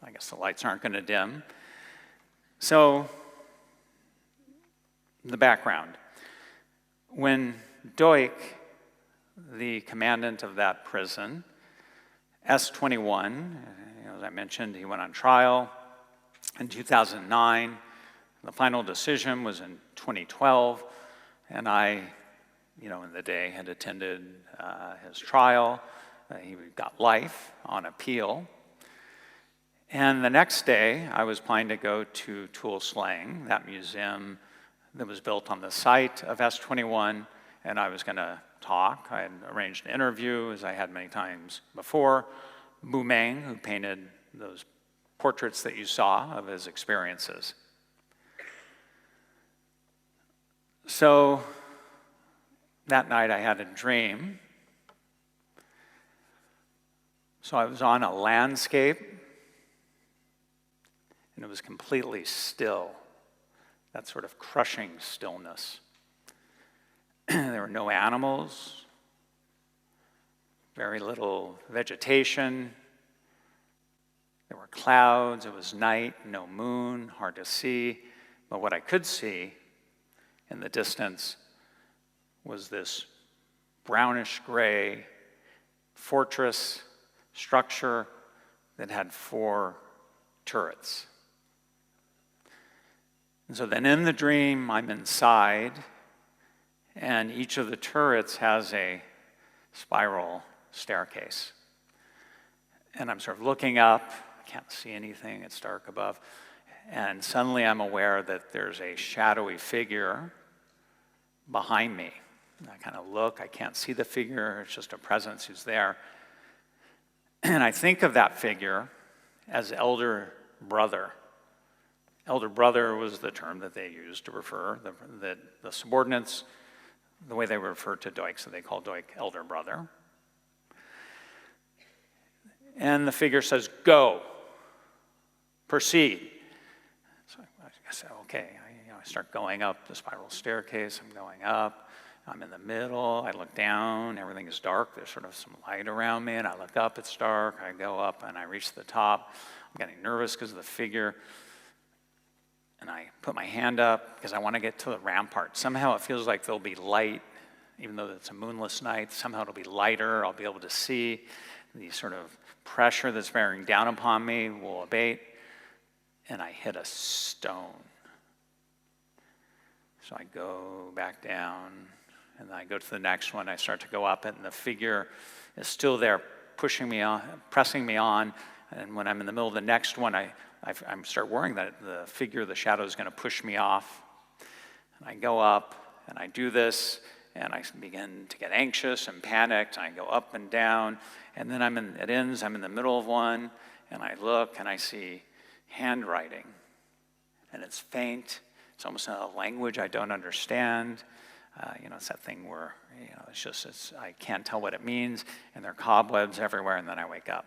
I guess the lights aren't going to dim. So, the background. When Duch, the commandant of that prison, S-21, as I mentioned, he went on trial in 2009. The final decision was in 2012, and I, in the day, had attended his trial. He got life on appeal. And the next day, I was planning to go to Tuol Sleng, that museum that was built on the site of S-21, and I was going to talk. I had arranged an interview, as I had many times before. Bu Meng, who painted those portraits that you saw of his experiences. So that night I had a dream. So I was on a landscape, and it was completely still, that sort of crushing stillness. There were no animals, very little vegetation. There were clouds, it was night, no moon, hard to see. But what I could see in the distance was this brownish gray fortress structure that had 4 turrets. And so then in the dream, I'm inside, and each of the turrets has a spiral staircase. And I'm sort of looking up, I can't see anything, it's dark above, and suddenly I'm aware that there's a shadowy figure behind me. I kind of look, I can't see the figure, it's just a presence who's there. And I think of that figure as elder brother. Elder brother was the term that they used to refer, the subordinates, the way they refer to Duch, so they call Duch elder brother. And the figure says, go, proceed. So I say, okay, I start going up the spiral staircase, I'm going up. I'm in the middle, I look down, everything is dark, there's sort of some light around me, and I look up, it's dark, I go up and I reach the top. I'm getting nervous because of the figure, and I put my hand up because I want to get to the rampart. Somehow it feels like there'll be light, even though it's a moonless night, somehow it'll be lighter, I'll be able to see. The sort of pressure that's bearing down upon me will abate, and I hit a stone. So I go back down, and then I go to the next one, I start to go up it, and the figure is still there, pushing me on, pressing me on, and when I'm in the middle of the next one, I start worrying that the figure, the shadow, is going to push me off. And I go up, and I do this, and I begin to get anxious and panicked, and I go up and down, and then I'm in the middle of one, and I look, and I see handwriting, and it's faint, it's almost in a language I don't understand. It's that thing where, I can't tell what it means, and there are cobwebs everywhere, and then I wake up.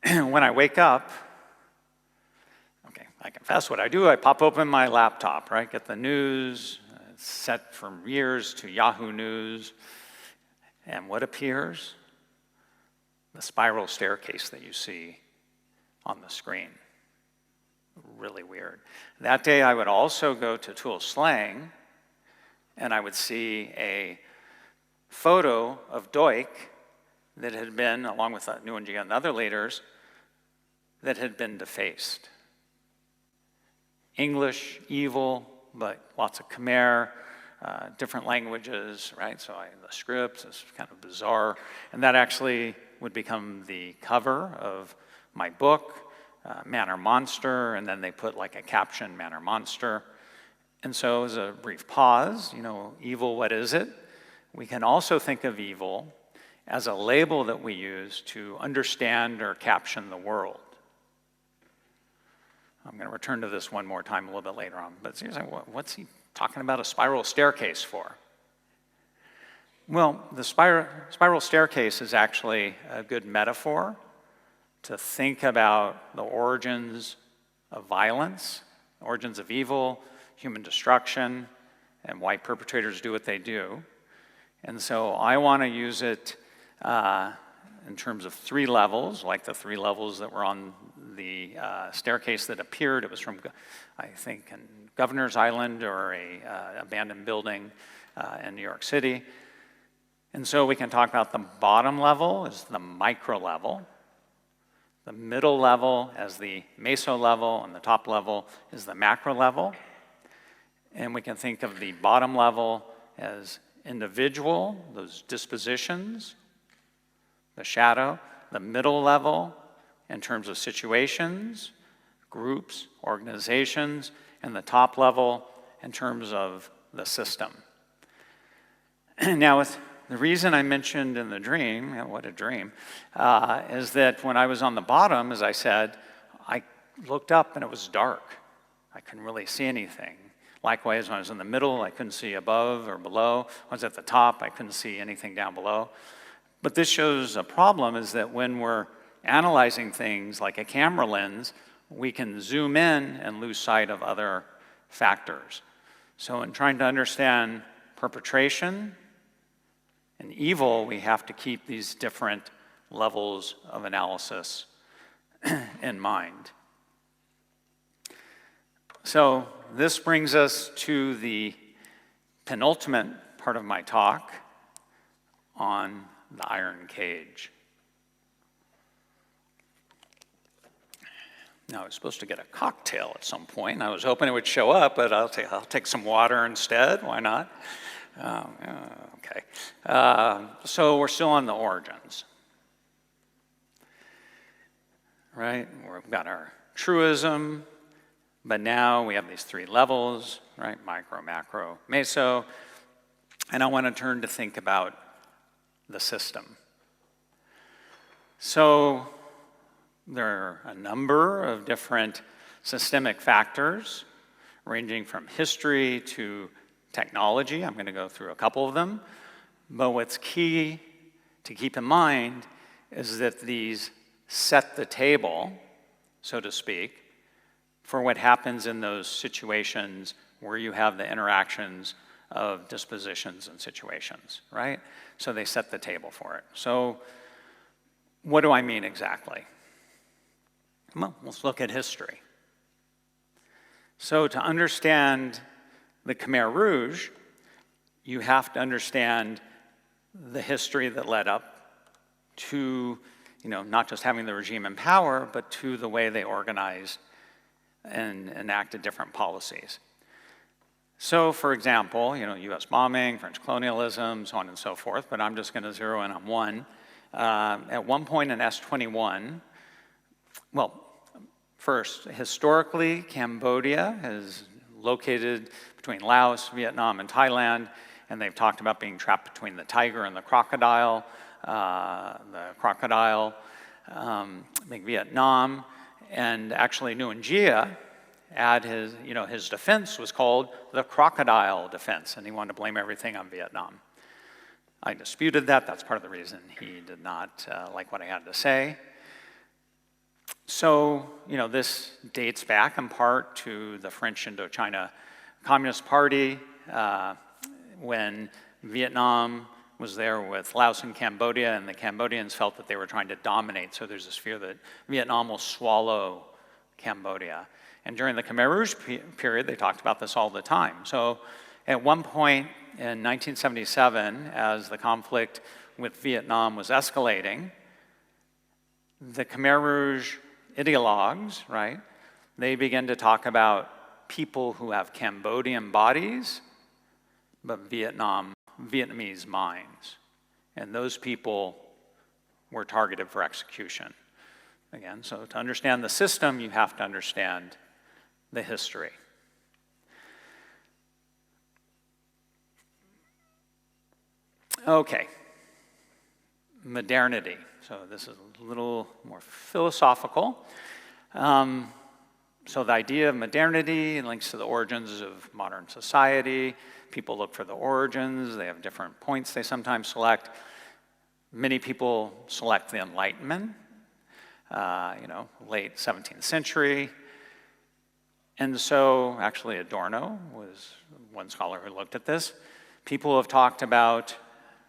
When I wake up, okay, I confess what I do. I pop open my laptop, right? Get the news. It's set from years to Yahoo News. And what appears? The spiral staircase that you see on the screen. Really weird. That day, I would also go to Tuol Sleng, and I would see a photo of Duch that had been, along with Nguyen Gia and other leaders, that had been defaced. English, evil, but lots of Khmer, different languages, right? So the script is kind of bizarre. And that actually would become the cover of my book, Man or Monster, and then they put like a caption, Man or Monster. And so as a brief pause, evil, what is it? We can also think of evil as a label that we use to understand or caption the world. I'm going to return to this one more time a little bit later on, but seriously, what's he talking about a spiral staircase for? Well, the spiral staircase is actually a good metaphor to think about the origins of violence, origins of evil, human destruction, and why perpetrators do what they do. And so I want to use it in terms of 3 levels, like the 3 levels that were on the staircase that appeared. It was from, I think, in Governor's Island or a abandoned building in New York City. And so we can talk about the bottom level as the micro level, the middle level as the meso level, and the top level is the macro level. And we can think of the bottom level as individual, those dispositions, the shadow, the middle level in terms of situations, groups, organizations, and the top level in terms of the system. Now, the reason I mentioned in the dream, what a dream, is that when I was on the bottom, as I said, I looked up and it was dark. I couldn't really see anything. Likewise, when I was in the middle, I couldn't see above or below. When I was at the top, I couldn't see anything down below. But this shows a problem is that when we're analyzing things like a camera lens, we can zoom in and lose sight of other factors. So in trying to understand perpetration and evil, we have to keep these different levels of analysis in mind. So this brings us to the penultimate part of my talk on the iron cage. Now, I was supposed to get a cocktail at some point. I was hoping it would show up, but I'll take some water instead. Why not? Okay. So we're still on the origins, right? We've got our truism, but now we have these 3 levels, right? Micro, macro, meso. And I want to turn to think about the system. So there are a number of different systemic factors, ranging from history to technology. I'm going to go through a couple of them. But what's key to keep in mind is that these set the table, so to speak, for what happens in those situations where you have the interactions of dispositions and situations, right? So they set the table for it. So what do I mean exactly? Well, let's look at history. So to understand the Khmer Rouge, you have to understand the history that led up to, not just having the regime in power, but to the way they organized and enacted different policies. So, for example, U.S. bombing, French colonialism, so on and so forth, but I'm just going to zero in on one. At one point in S-21, well, first, historically, Cambodia is located between Laos, Vietnam, and Thailand, and they've talked about being trapped between the tiger and the crocodile. Being Vietnam, and actually Nguyen Gia had his defense was called the crocodile defense, and he wanted to blame everything on Vietnam. I disputed that. That's part of the reason he did not like what I had to say. So, this dates back in part to the French Indochina Communist Party when Vietnam was there with Laos and Cambodia, and the Cambodians felt that they were trying to dominate. So there's this fear that Vietnam will swallow Cambodia. And during the Khmer Rouge period, they talked about this all the time. So at one point in 1977, as the conflict with Vietnam was escalating, the Khmer Rouge ideologues, right, they began to talk about people who have Cambodian bodies, but Vietnamese minds. And those people were targeted for execution. Again, so to understand the system, you have to understand the history. Okay, modernity. So this is a little more philosophical. So the idea of modernity links to the origins of modern society. People look for the origins. They have different points they sometimes select. Many people select the Enlightenment, late 17th century. And so, actually, Adorno was one scholar who looked at this. People have talked about,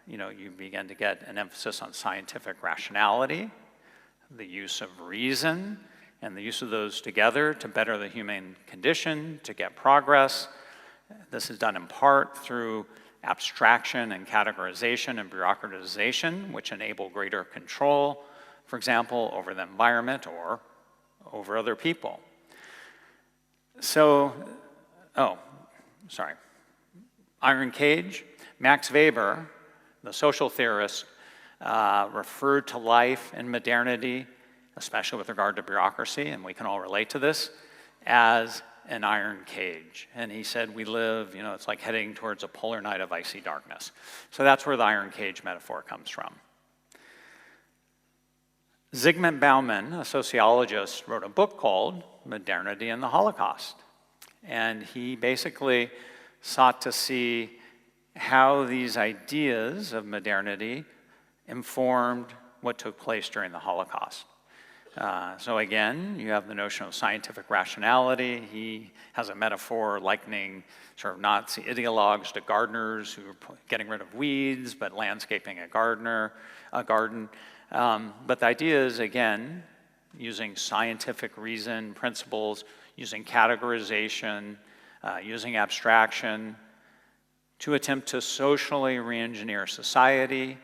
you begin to get an emphasis on scientific rationality, the use of reason, and the use of those together to better the human condition, to get progress. This is done in part through abstraction and categorization and bureaucratization, which enable greater control, for example, over the environment or over other people. So, Iron Cage. Max Weber, the social theorist, referred to life in modernity, especially with regard to bureaucracy, and we can all relate to this, as an iron cage. And he said we live, it's like heading towards a polar night of icy darkness. So that's where the iron cage metaphor comes from. Zygmunt Bauman, a sociologist, wrote a book called Modernity and the Holocaust. And he basically sought to see how these ideas of modernity informed what took place during the Holocaust. So again, you have the notion of scientific rationality. He has a metaphor likening sort of Nazi ideologues to gardeners who are getting rid of weeds, but landscaping a garden. But the idea is, again, using scientific reason, principles, using categorization, using abstraction, to attempt to socially re-engineer society,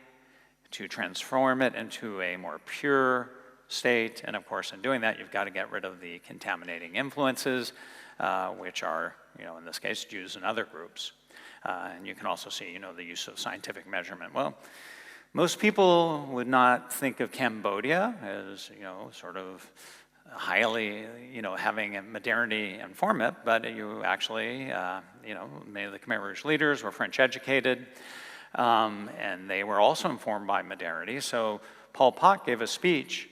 to transform it into a more pure state. And of course, in doing that, you've got to get rid of the contaminating influences, which are, in this case, Jews and other groups. And you can also see, the use of scientific measurement. Well, most people would not think of Cambodia as, sort of highly, having a modernity inform it, but you actually, many of the Khmer Rouge leaders were French educated, and they were also informed by modernity. So Pol Pot gave a speech,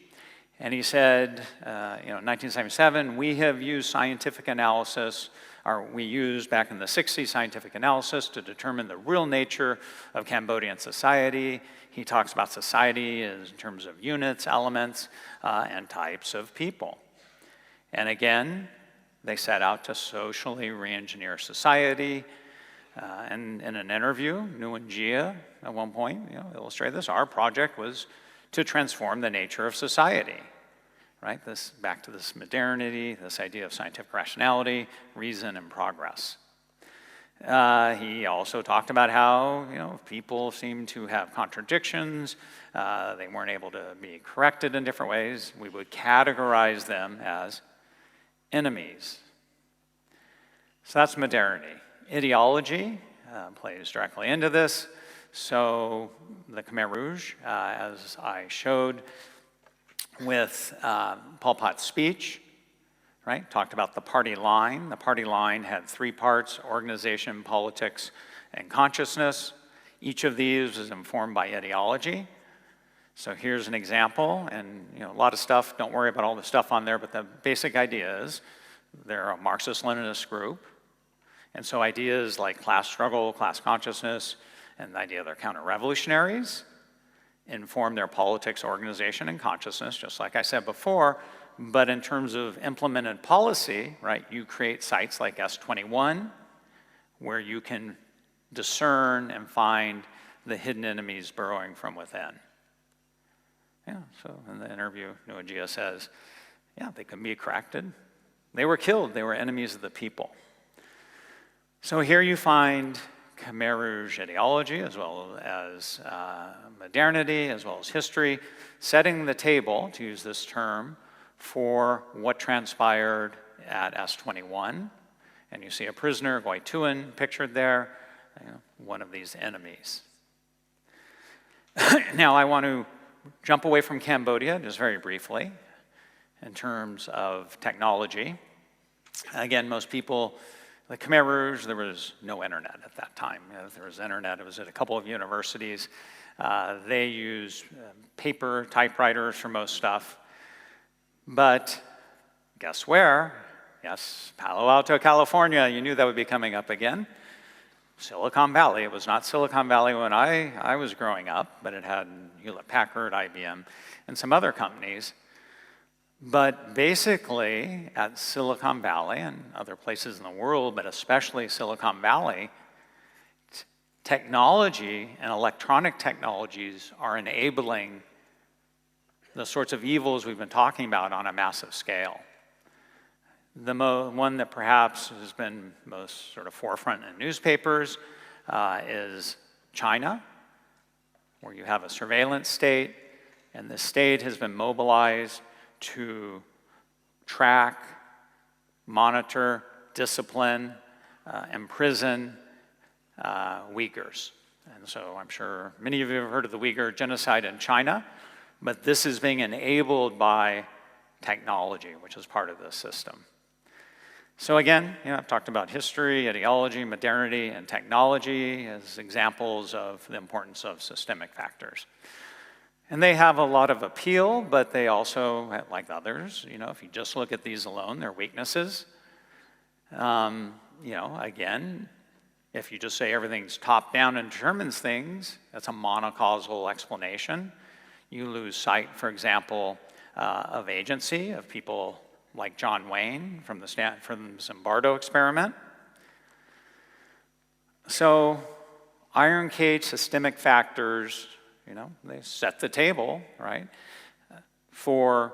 and he said, in 1977, we have used scientific analysis, or we used back in the 60s scientific analysis to determine the real nature of Cambodian society. He talks about society in terms of units, elements, and types of people. And again, they set out to socially re-engineer society. And in an interview, Nguyen Gia, at one point, illustrated this. Our project was to transform the nature of society, right? Back to this modernity, this idea of scientific rationality, reason, and progress. He also talked about how, people seem to have contradictions. They weren't able to be corrected in different ways. We would categorize them as enemies. So that's modernity. Ideology plays directly into this. So the Khmer Rouge, as I showed with Pol Pot's speech, right, talked about the party line. The party line had three parts: organization, politics, and consciousness. Each of these is informed by ideology. So here's an example, and a lot of stuff, don't worry about all the stuff on there, but the basic idea is they're a Marxist-Leninist group. And so ideas like class struggle, class consciousness, and the idea they're counter-revolutionaries inform their politics, organization, and consciousness, just like I said before. But in terms of implemented policy, right, you create sites like S21, where you can discern and find the hidden enemies burrowing from within. Yeah, so in the interview, Nguyen Gia says, they can be corrected. They were killed. They were enemies of the people. So here you find Khmer Rouge ideology, as well as modernity, as well as history, setting the table, to use this term, for what transpired at S21. And you see a prisoner, Goi Tuyen, pictured there, one of these enemies. Now I want to jump away from Cambodia just very briefly in terms of technology. Again, most people, The Khmer Rouge, there was no internet at that time. If there was internet, it was at a couple of universities. They used paper typewriters for most stuff. But guess where? Yes, Palo Alto, California. You knew that would be coming up again. Silicon Valley. It was not Silicon Valley when I was growing up, but it had Hewlett-Packard, IBM, and some other companies. But basically, at Silicon Valley and other places in the world, but especially Silicon Valley, technology and electronic technologies are enabling the sorts of evils we've been talking about on a massive scale. The one that perhaps has been most sort of forefront in newspapers is China, where you have a surveillance state, and the state has been mobilized to track, monitor, discipline, imprison Uyghurs. And so I'm sure many of you have heard of the Uyghur genocide in China, but this is being enabled by technology, which is part of this system. So again, I've talked about history, ideology, modernity, and technology as examples of the importance of systemic factors. And they have a lot of appeal, but they also, like others, if you just look at these alone, they're weaknesses. Again, if you just say everything's top-down and determines things, that's a monocausal explanation. You lose sight, for example, of agency, of people like John Wayne from the Zimbardo experiment. So iron cage systemic factors, they set the table, right, for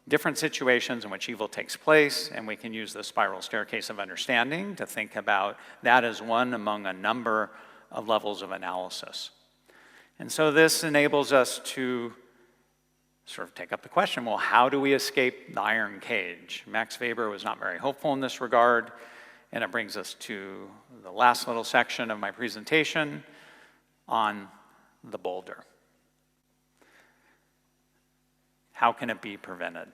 different situations in which evil takes place, and we can use the spiral staircase of understanding to think about that as one among a number of levels of analysis. And so this enables us to sort of take up the question, well, how do we escape the iron cage? Max Weber was not very hopeful in this regard, and it brings us to the last little section of my presentation on the boulder. How can it be prevented?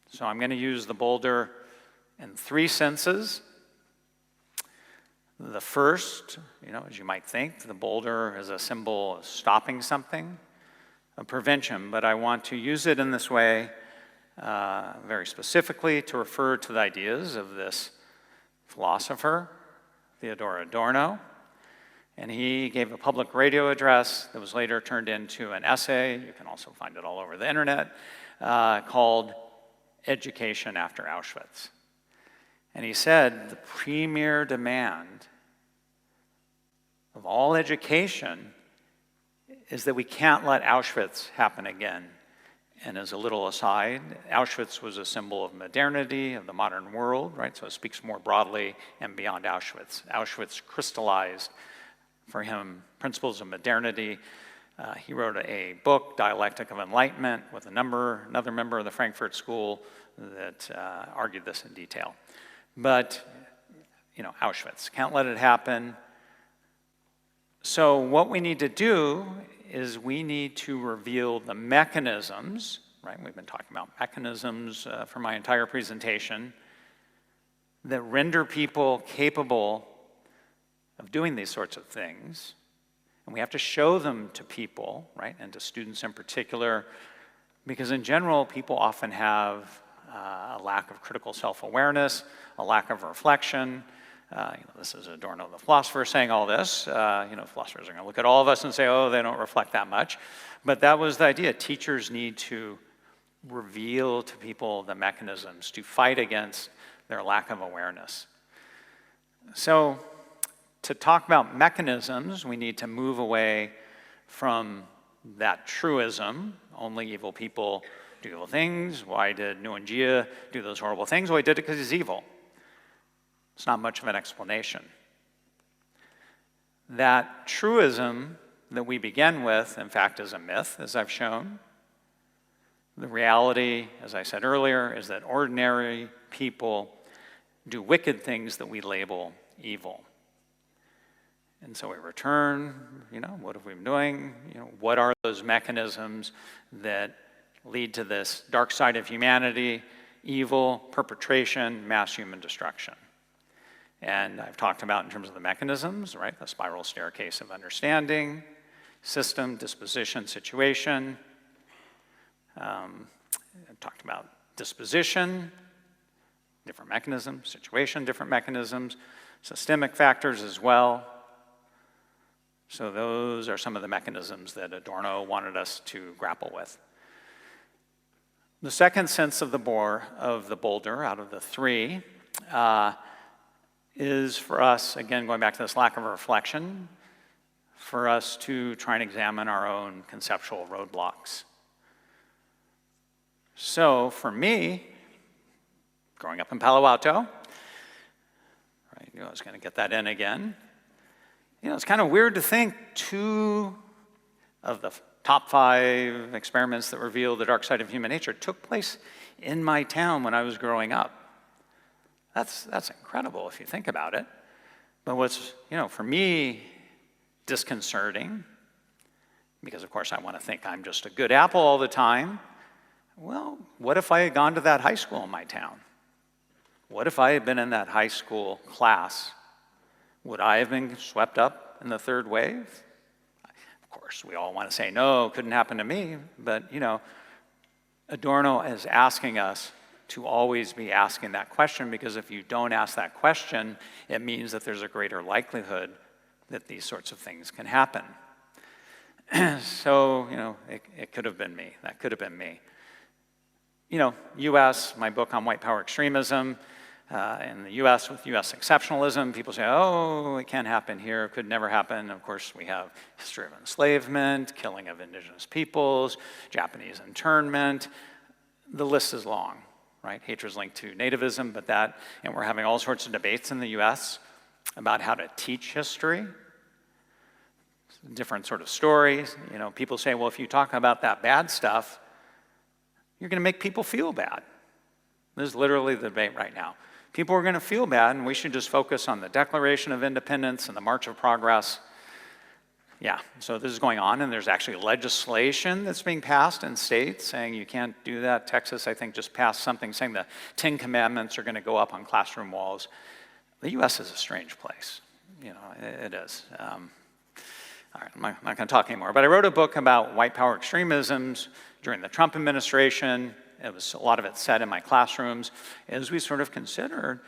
So I'm going to use the boulder in three senses. The first, as you might think, the boulder is a symbol of stopping something, of prevention, but I want to use it in this way very specifically to refer to the ideas of this philosopher, Theodor Adorno. And he gave a public radio address that was later turned into an essay, you can also find it all over the internet, called Education After Auschwitz. And he said, the premier demand of all education is that we can't let Auschwitz happen again. And as a little aside, Auschwitz was a symbol of modernity, of the modern world, right? So it speaks more broadly and beyond Auschwitz. Auschwitz crystallized for him principles of modernity. He wrote a book, Dialectic of Enlightenment, with another member of the Frankfurt School that argued this in detail. But, Auschwitz, can't let it happen. So what we need to do is we need to reveal the mechanisms, right? We've been talking about mechanisms for my entire presentation that render people capable of doing these sorts of things. And we have to show them to people, right? And to students in particular, because in general, people often have a lack of critical self-awareness, a lack of reflection. This is Adorno, the philosopher, saying all this. Philosophers are going to look at all of us and say, oh, they don't reflect that much. But that was the idea. Teachers need to reveal to people the mechanisms to fight against their lack of awareness. So to talk about mechanisms, we need to move away from that truism, only evil people do evil things. Why did Nguyen Gia do those horrible things? Well, he did it because he's evil. It's not much of an explanation. That truism that we begin with, in fact, is a myth, as I've shown. The reality, as I said earlier, is that ordinary people do wicked things that we label evil. And so we return, what have we been doing? What are those mechanisms that lead to this dark side of humanity, evil, perpetration, mass human destruction? And I've talked about in terms of the mechanisms, right? The spiral staircase of understanding, system, disposition, situation. I've talked about disposition, different mechanisms, situation, different mechanisms, systemic factors as well. So those are some of the mechanisms that Adorno wanted us to grapple with. The second sense of the boulder out of the three is for us, again, going back to this lack of reflection, for us to try and examine our own conceptual roadblocks. So for me, growing up in Palo Alto, right, I was going to get that in again. It's kind of weird to think 2 of the top 5 experiments that revealed the dark side of human nature took place in my town when I was growing up. That's incredible if you think about it. But what's, for me, disconcerting, because of course I want to think I'm just a good apple all the time. Well, what if I had gone to that high school in my town? What if I had been in that high school class? Would I have been swept up in the third wave? Of course, we all want to say, no, couldn't happen to me. But, Adorno is asking us to always be asking that question, because if you don't ask that question, it means that there's a greater likelihood that these sorts of things can happen. So, it could have been me. That could have been me. US, my book on white power extremism, in the US with US exceptionalism, people say, oh, it can't happen here, it could never happen. Of course, we have history of enslavement, killing of indigenous peoples, Japanese internment. The list is long, right? Hatred is linked to nativism, and we're having all sorts of debates in the US about how to teach history, different sort of stories. People say, well, if you talk about that bad stuff, you're going to make people feel bad. This is literally the debate right now. People are going to feel bad, and we should just focus on the Declaration of Independence and the March of Progress. Yeah, so this is going on, and there's actually legislation that's being passed in states saying you can't do that. Texas, I think, just passed something saying the 10 Commandments are going to go up on classroom walls. The US is a strange place. It is. All right, I'm not going to talk anymore, but I wrote a book about white power extremisms during the Trump administration. A lot of it said in my classrooms, as we sort of considered,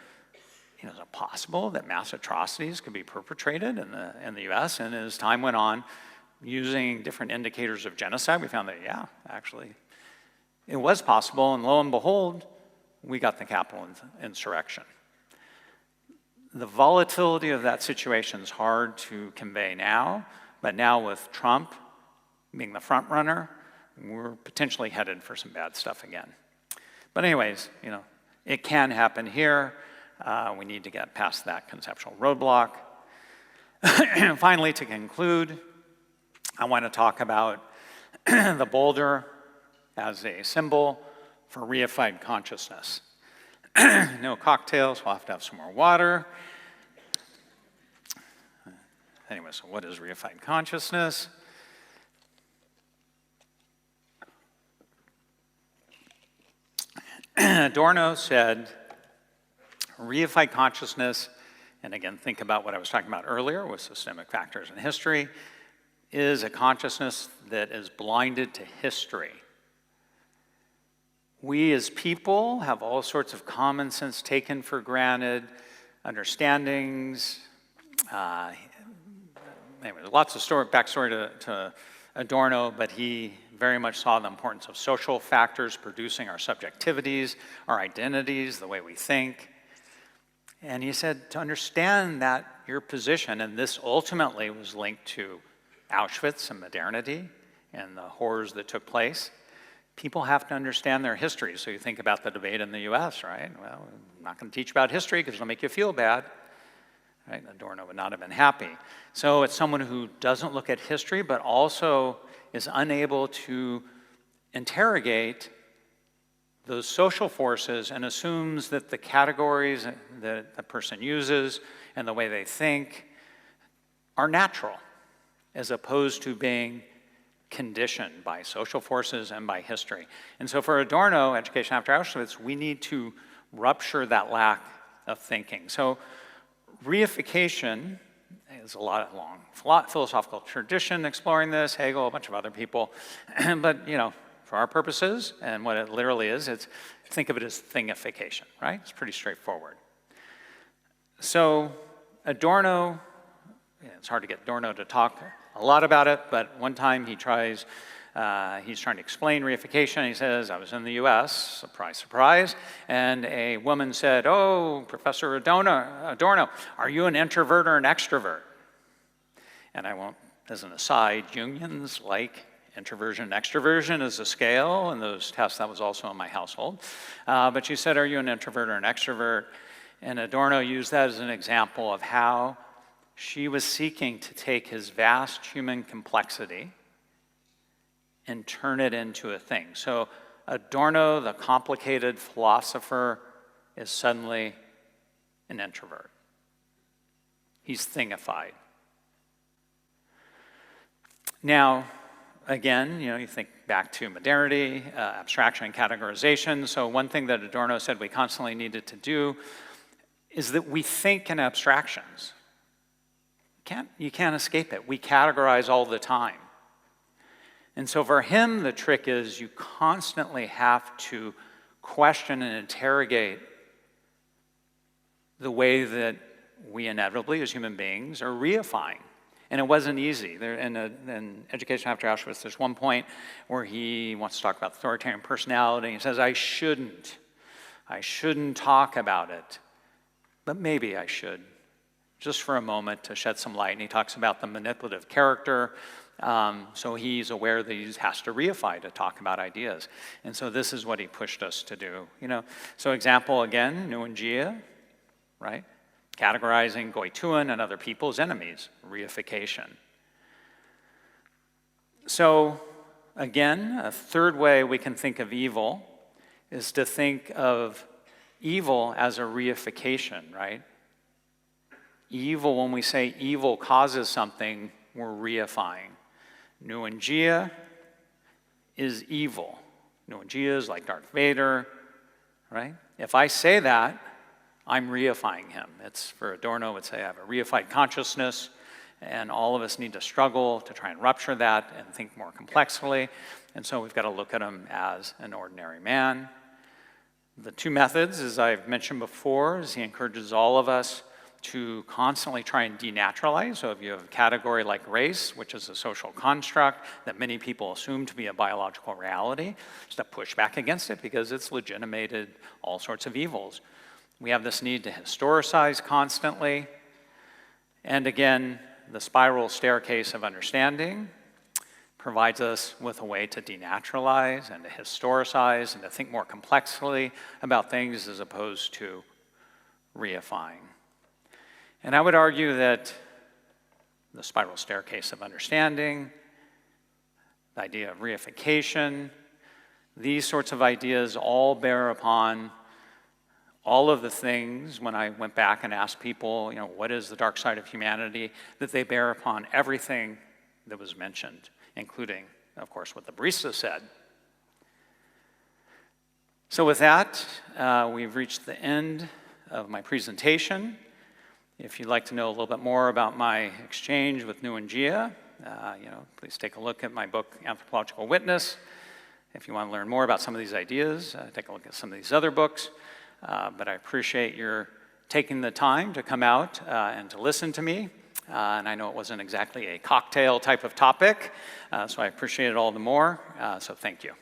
is it possible that mass atrocities could be perpetrated in the US? And as time went on, using different indicators of genocide, we found that, yeah, actually, it was possible, and lo and behold, we got the Capitol insurrection. The volatility of that situation is hard to convey now, but now with Trump being the front runner, we're potentially headed for some bad stuff again. But anyways, it can happen here. We need to get past that conceptual roadblock. Finally, to conclude, I want to talk about the boulder as a symbol for reified consciousness. No cocktails, we'll have to have some more water. Anyway, so what is reified consciousness? Adorno said, reified consciousness, and again, think about what I was talking about earlier with systemic factors in history, is a consciousness that is blinded to history. We as people have all sorts of common sense taken for granted, understandings. Anyway, lots of backstory to Adorno, but he very much saw the importance of social factors producing our subjectivities, our identities, the way we think. And he said to understand that your position, and this ultimately was linked to Auschwitz and modernity and the horrors that took place, people have to understand their history. So you think about the debate in the US, right? Well, I'm not going to teach about history because it'll make you feel bad. Right? Adorno would not have been happy. So it's someone who doesn't look at history, but also is unable to interrogate those social forces and assumes that the categories that the person uses and the way they think are natural, as opposed to being conditioned by social forces and by history. And so for Adorno, Education After Auschwitz, we need to rupture that lack of thinking. So Reification is a long philosophical tradition exploring this, Hegel, a bunch of other people. But, you know, for our purposes, and what it literally is, think of it as thingification, right? It's pretty straightforward. So Adorno, it's hard to get Adorno to talk a lot about it, but one time he's trying to explain reification. He says, I was in the US, surprise, surprise, and a woman said, oh, Professor Adorno, are you an introvert or an extrovert? And I won't, as an aside, unions like introversion and extroversion as a scale, and those tests, that was also in my household. But she said, are you an introvert or an extrovert? And Adorno used that as an example of how she was seeking to take his vast human complexity and turn it into a thing. So Adorno, the complicated philosopher, is suddenly an introvert. He's thingified. Now, again, you know, you think back to modernity, abstraction and categorization. So one thing that Adorno said we constantly needed to do is that we think in abstractions. You can't escape it. We categorize all the time. And so for him, the trick is you constantly have to question and interrogate the way that we inevitably, as human beings, are reifying. And it wasn't easy. In Education After Auschwitz, there's one point where he wants to talk about authoritarian personality. He says, I shouldn't talk about it, but maybe I should, just for a moment to shed some light. And he talks about the manipulative character. So he's aware that he has to reify to talk about ideas. And so this is what he pushed us to do. You know, so example again, Nguyen, right? Categorizing Goituan and other people's enemies, reification. So again, a third way we can think of evil is to think of evil as a reification, right? Evil, when we say evil causes something, we're reifying. Nguyen is evil. Nguyen is like Darth Vader, right? If I say that, I'm reifying him. It's, for Adorno, would say I have a reified consciousness, and all of us need to struggle to try and rupture that and think more complexly. And so we've got to look at him as an ordinary man. The two methods, as I've mentioned before, is he encourages all of us to constantly try and denaturalize. So if you have a category like race, which is a social construct that many people assume to be a biological reality, just to push back against it because it's legitimated all sorts of evils. We have this need to historicize constantly. And again, the spiral staircase of understanding provides us with a way to denaturalize and to historicize and to think more complexly about things as opposed to reifying. And I would argue that the spiral staircase of understanding, the idea of reification, these sorts of ideas all bear upon all of the things, when I went back and asked people, you know, what is the dark side of humanity, that they bear upon everything that was mentioned, including, of course, what the barista said. So with that, we've reached the end of my presentation. If you'd like to know a little bit more about my exchange with Nguyen, please take a look at my book, Anthropological Witness. If you want to learn more about some of these ideas, take a look at some of these other books. But I appreciate your taking the time to come out and to listen to me. And I know it wasn't exactly a cocktail type of topic, so I appreciate it all the more. So thank you.